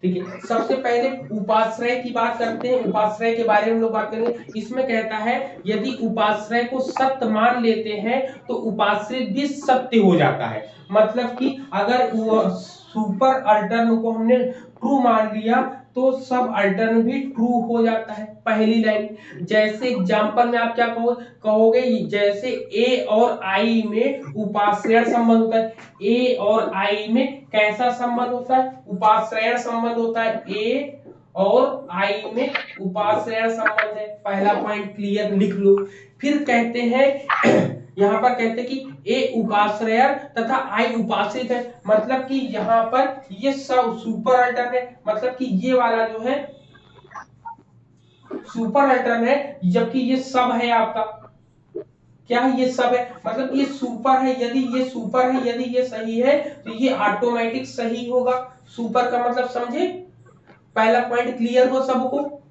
ठीक है, सबसे पहले उपाश्रय की बात करते हैं। उपाश्रय के बारे में हम लोग बात करेंगे। इसमें कहता है यदि उपाश्रय को सत्य मान लेते हैं तो उपाश्रित भी सत्य हो जाता है। मतलब कि अगर सुपर अल्टर्न को हमने ट्रू मान लिया तो सब अल्टर्न भी ट्रू हो जाता है। पहली लाइन जैसे एग्जांपल में आप क्या कहोगे, जैसे ए और आई में उपाश्रय संबंध होता है। ए और आई में कैसा संबंध होता है, उपाश्रय संबंध होता है। ए और आई में उपाश्रय संबंध है। पहला पॉइंट क्लियर लिख लो। फिर कहते हैं यहाँ पर कहते हैं कि ए उपाश्रय तथा आई उपाश्रित है। मतलब कि यहाँ पर ये सब सुपर अल्टर्न है, मतलब कि ये वाला जो है सुपर अल्टर्न है, जबकि ये सब है आपका। क्या है, ये सब है, मतलब ये सुपर है। यदि ये सुपर है, यदि ये सही है तो ये ऑटोमेटिक सही होगा। सुपर का मतलब समझे, पहला पॉइंट क्लियर हो सबको।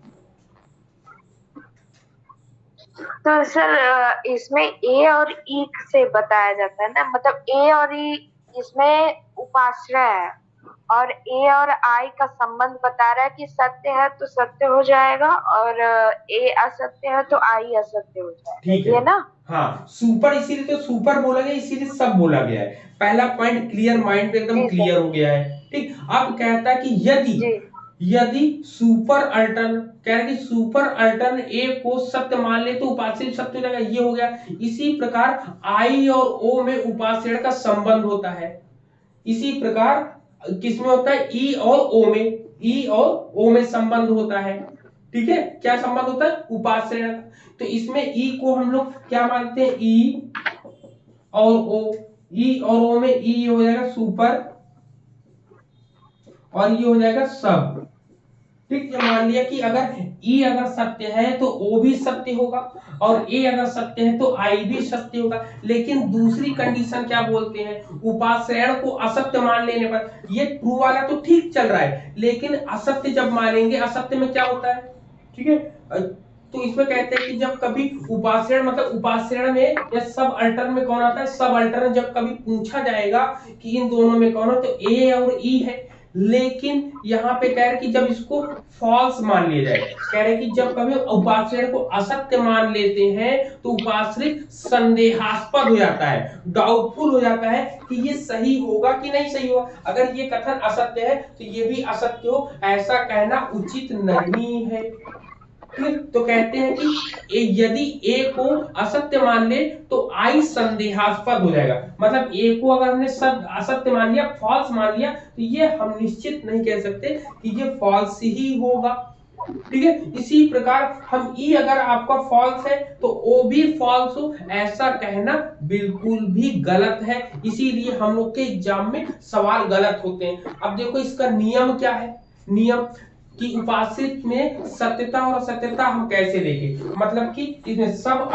तो सर इसमें ए और ई से बताया जाता है ना, मतलब ए और ई इसमें उपाश्रय है और ए और आई का संबंध बता रहा है कि सत्य है तो सत्य हो जाएगा और ए असत्य है तो आई असत्य हो जाएगा। ठीक है, ये ना। हाँ, सुपर इसीलिए तो सुपर बोला गया, इसीलिए सब बोला गया है। पहला पॉइंट क्लियर, माइंड पे एकदम क्लियर हो गया है। ठीक, अब कहता है कि यदि सुपर अल्टर्न, कह रहे कि सुपर अल्टर्न ए को सत्य मान ले तो उपाश्रय सत्य हो जाएगा। ये हो गया। इसी प्रकार आई और ओ में उपाश्रय का संबंध होता है। इसी प्रकार किसमें होता है, ई और ओ में, ई और ओ में संबंध होता है। ठीक है, क्या संबंध होता है, उपाश्रय। तो इसमें ई को हम लोग क्या मानते हैं, ई और ओ, ई और ओ में ई हो जाएगा सुपर और ये हो जाएगा सब। ठीक, ये मान लिया कि अगर ई अगर सत्य है तो ओ भी सत्य होगा और ए अगर सत्य है तो आई भी सत्य होगा। लेकिन दूसरी कंडीशन क्या बोलते हैं, उपाश्रय को असत्य मान लेने पर, ये ट्रू वाला तो ठीक चल रहा है, लेकिन असत्य जब मानेंगे, असत्य में क्या होता है, ठीक है, तो इसमें कहते हैं कि जब कभी उपाश्रय मतलब उपाश्रय में या सब अल्टर्न में कौन आता है, सब अल्टर्न जब कभी पूछा जाएगा कि इन दोनों में कौन है तो ए और ई है। लेकिन यहाँ पे कह रहे कि जब इसको फॉल्स मान लिया जाए, कह रहे कि जब कभी उपाश्रय को असत्य मान लेते हैं तो उपाश्रित संदेहास्पद हो जाता है, डाउटफुल हो जाता है कि ये सही होगा कि नहीं सही होगा। अगर ये कथन असत्य है तो ये भी असत्य हो, ऐसा कहना उचित नहीं है। ठीक है, तो कहते हैं कि यदि ए को असत्य मान ले तो आई संदेहास्पद हो जाएगा। मतलब ए को अगर हमने असत्य मान लिया, फॉल्स मान लिया, तो ये हम निश्चित नहीं कह सकते कि ये फॉल्स ही होगा। ठीक है, इसी प्रकार हम ई अगर आपका फॉल्स है तो ओ भी फॉल्स हो, ऐसा कहना बिल्कुल भी गलत है। इसीलिए हम लोग के एग्जाम में सवाल गलत होते हैं। अब देखो इसका नियम क्या है। नियम कि उपाश्रित में सत्यता और असत्यता हम कैसे देखें, मतलब कि इसमें सब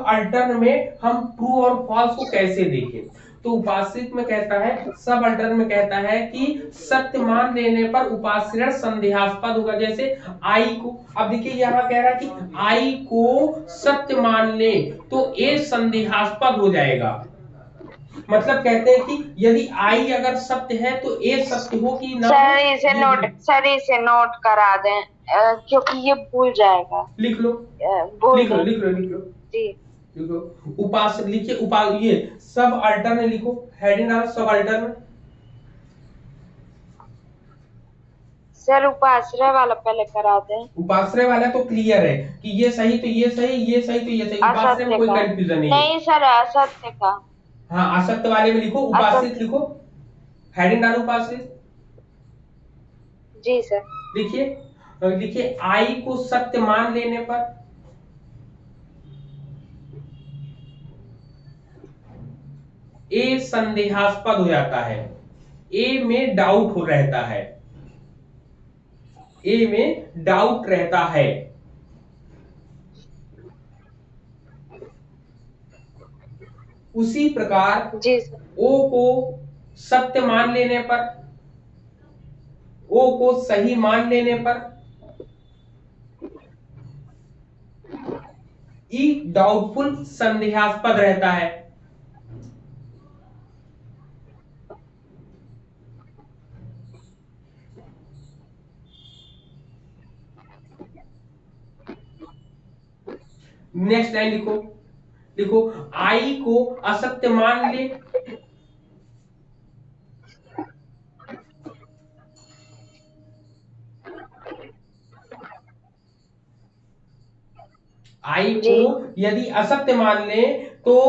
अल्टर्न में हम ट्रू और फॉल्स को कैसे देखें। तो उपाश्रित में कहता है, सब अल्टर्न में कहता है कि सत्य मान लेने पर उपाश्रय संदेहास्पद होगा। जैसे आई को, अब देखिए यहाँ कह रहा है कि आई को सत्य मान ले तो ए संदेहास्पद हो जाएगा। मतलब कहते हैं कि यदि आई अगर सत्य है तो ए सत्य हो कि ना हो। सर इसे नोट करा दें, क्योंकि ये भूल जाएगा। लिख लो, बोल लिख लो, दें। लिख लो, लिख लो जी लिखो। उपास लिखिए, ये सब अल्टर्न लिखो, हेडिंग डालो सब अल्टर्न। सर उपाश्रय वाला पहले करा दें। उपाश्रय वाला तो क्लियर है कि ये सही तो ये सही, ये सही तो ये सही, उपाश्रय में कोई कंफ्यूजन नहीं है। नहीं सर, असत्य का। हाँ, असत्य वाले में लिखो, उपाश्रित लिखो, हेडिंग डालो उपाश्रित। जी सर। लिखिए, लिखिए आई को सत्य मान लेने पर ए संदेहास्पद हो जाता है, ए में डाउट हो रहता है, ए में डाउट रहता है। उसी प्रकार जी सर। ओ को सत्य मान लेने पर, ओ को सही मान लेने पर ई डाउटफुल संदेहास्पद रहता है। नेक्स्ट लाइन लिखो, लिखो आई को असत्य मान ले, आई को यदि असत्य मान ले तो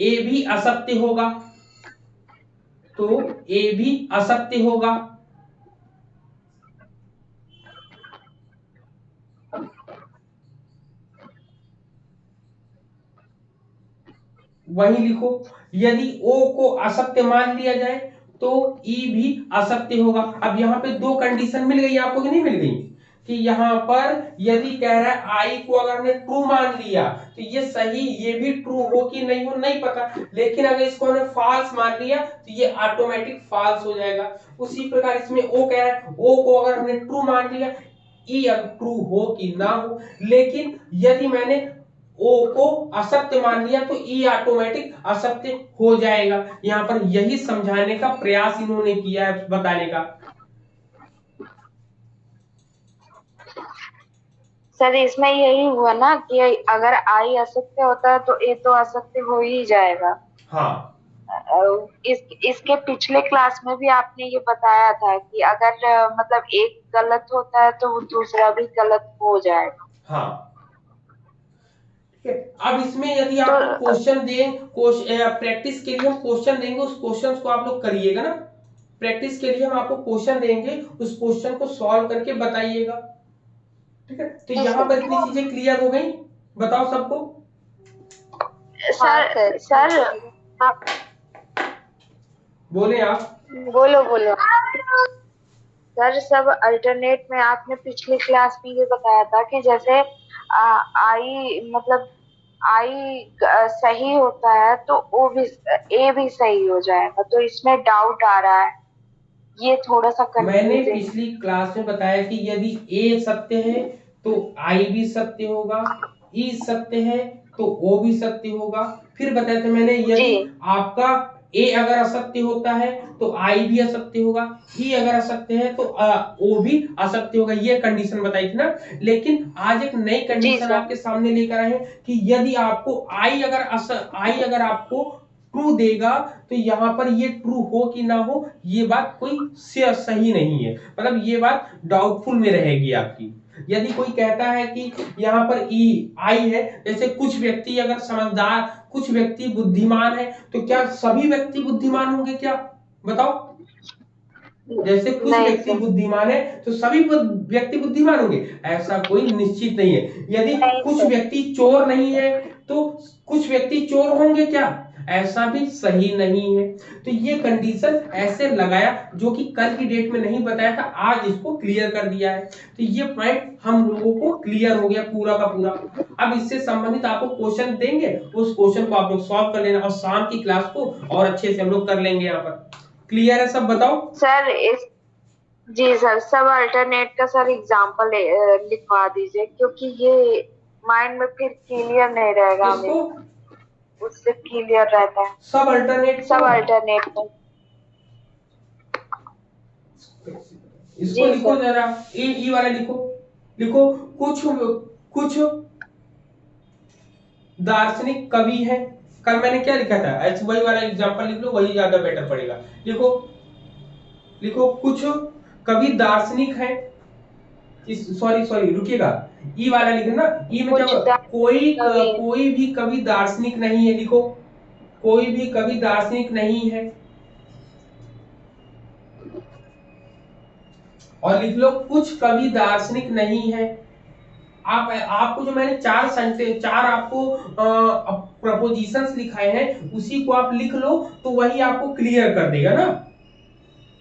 ए भी असत्य होगा, तो ए भी असत्य होगा। वही लिखो, यदि ओ को असत्य मान लिया जाए तो ई भी असत्य होगा। अब यहाँ पे दो कंडीशन मिल गई आपको कि नहीं मिल गई, कि यहाँ पर यदि कह रहा है आई को अगर हमने ट्रू मान लिया तो ये सही, ये भी ट्रू हो कि नहीं हो नहीं पता, लेकिन अगर इसको हमने फॉल्स मान लिया तो ये ऑटोमेटिक फॉल्स हो जाएगा। उसी प्रकार इसमें ओ कह रहा है, ओ को अगर हमने ट्रू मान लिया, ई अब ट्रू हो कि ना हो, लेकिन यदि मैंने ओ को असत्य मान लिया तो ई ऑटोमेटिक असत्य हो जाएगा। यहाँ पर यही समझाने का प्रयास इन्होंने किया है, बताने का। सर इसमें यही हुआ ना कि अगर आई असत्य होता है तो ए तो असत्य हो ही जाएगा। हाँ, इसके पिछले क्लास में भी आपने ये बताया था कि अगर मतलब एक गलत होता है तो दूसरा भी गलत हो जाएगा। हाँ। अब इसमें यदि आपको क्वेश्चन दें, प्रैक्टिस के लिए हम क्वेश्चन देंगे, उस क्वेश्चन को आप लोग करिएगा ना। प्रैक्टिस के लिए हम आपको क्वेश्चन देंगे, उस क्वेश्चन को सॉल्व करके बताइएगा। ठीक है, तो यहाँ पर इतनी चीजें क्लियर हो गई, बताओ सबको। सर बोले आप, बोलो बोलो। सर सब अल्टरनेट में आपने पिछली क्लास में ये बताया था कि जैसे आई मतलब आई सही होता है तो ओ भी ए भी सही हो जाएगा, तो इसमें डाउट आ रहा है, ये थोड़ा सा मैंने कंफ्यूजिंग। पिछली क्लास में बताया कि यदि ए सत्य है तो आई भी सत्य होगा, ई सत्य है तो ओ भी सत्य होगा। फिर बताया था मैंने, यदि आपका ए अगर असत्य होता है तो आई भी असत्य होगा, ही अगर असत्य है तो ओ भी असत्य होगा। ये कंडीशन बताई थी ना। लेकिन आज एक नई कंडीशन सर। आपके सामने लेकर आए हैं कि यदि आपको आई अगर आपको ट्रू देगा तो यहाँ पर ये ट्रू हो कि ना हो ये बात कोई सही नहीं है, मतलब ये बात डाउटफुल में रहेगी आपकी। यदि कोई कहता है कि यहाँ पर ई आई है, जैसे कुछ व्यक्ति अगर समझदार, कुछ व्यक्ति बुद्धिमान है, तो क्या सभी व्यक्ति बुद्धिमान होंगे क्या? बताओ। जैसे कुछ नहीं व्यक्ति सर। बुद्धिमान है तो सभी व्यक्ति बुद्धिमान होंगे, ऐसा कोई निश्चित नहीं है। यदि नहीं कुछ सर। व्यक्ति चोर नहीं है तो कुछ व्यक्ति चोर होंगे क्या? ऐसा भी सही नहीं है। तो ये कंडीशन ऐसे लगाया जो कि कल की डेट में नहीं बताया था, आज इसको क्लियर कर दिया है। तो ये पॉइंट हम लोगों को क्लियर हो गया पूरा का पूरा। अब इससे संबंधित आपको क्वेश्चन देंगे, उस क्वेश्चन को आप लोग सॉल्व कर लेना और शाम की क्लास को और अच्छे से हम लोग कर लेंगे। यहाँ पर क्लियर है सब? बताओ सर जी सर, सब अल्टरनेट का सर एग्जांपल लिखवा दीजिए, क्योंकि ये माइंड में फिर क्लियर नहीं रहेगा हमें, इसको उससे क्लियर रहता है। सब अल्टरनेट सब अल्टरनेट में। इसको जी लिखो सर। जरा, ई वाला लिखो। लिखो कुछ कुछ दार्शनिक कवि है। कल मैंने क्या लिखा था, ऐसे वही वाला एग्जांपल लिख लो, वही ज्यादा बेटर पड़ेगा। लिखो लिखो कुछ कवि दार्शनिक है। सॉरी रुकिएगा, ई वाला लिखो ना। ई में कुछ जब कवि। कोई भी कवि दार्शनिक नहीं है, लिखो कोई भी कवि दार्शनिक नहीं है। और लिख लो कुछ कवि दार्शनिक नहीं है। आपको जो मैंने चार आपको प्रपोजिशंस लिखाए हैं, उसी को आप लिख लो तो वही आपको क्लियर कर देगा ना।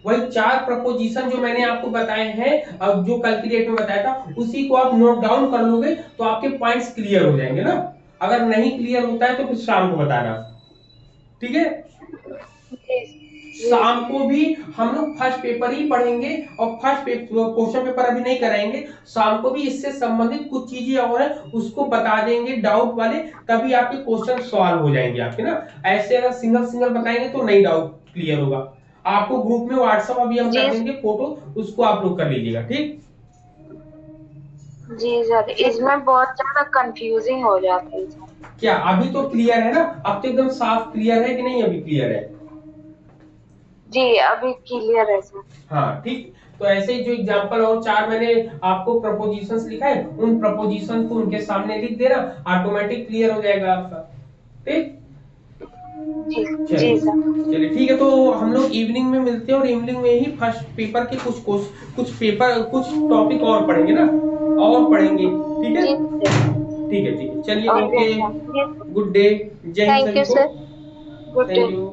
वही चार प्रपोजिशन जो मैंने आपको बताए हैं, अब जो कल की डेट में बताया था, उसी को आप नोट डाउन कर लोगे तो आपके पॉइंट्स क्लियर हो जाएंगे ना। अगर नहीं क्लियर होता है तो फिर शाम को बताना, ठीक है? शाम को भी हम लोग फर्स्ट पेपर ही पढ़ेंगे और क्वेश्चन पेपर अभी नहीं कराएंगे। शाम को भी इससे संबंधित कुछ चीजें और है, उसको बता देंगे डाउट वाले, तभी आपके क्वेश्चन सॉल्व हो जाएंगे आपके ना। ऐसे अगर सिंगल सिंगल बताएंगे तो नहीं डाउट क्लियर होगा। आपको ग्रुप में व्हाट्सएप अभी हम कर देंगे फोटो, उसको आप लोग कर लीजिएगा, ठीक? जी सर, इसमें बहुत ज्यादा कंफ्यूजिंग हो जाती है। क्या अभी तो क्लियर है ना? अब तो एकदम साफ क्लियर है कि नहीं? अभी क्लियर है? जी अभी क्लियर है सर। हाँ ठीक। तो ऐसे ही जो एग्जांपल और चार मैंने आपको प्रपोजिशंस लिखा है, उन प्रपोजिशन को उनके सामने लिख देना, ऑटोमेटिक क्लियर हो जाएगा आपका, ठीक? जी चलिए सर। चलिए ठीक है। तो हम लोग इवनिंग में मिलते हैं और इवनिंग में ही फर्स्ट पेपर के कुछ टॉपिक और पढ़ेंगे ना, और पढ़ेंगे, ठीक है? ठीक है चलिए, ओके, गुड डे, जय हिंद थैंक सभी यू को, sir. Good thank day. You.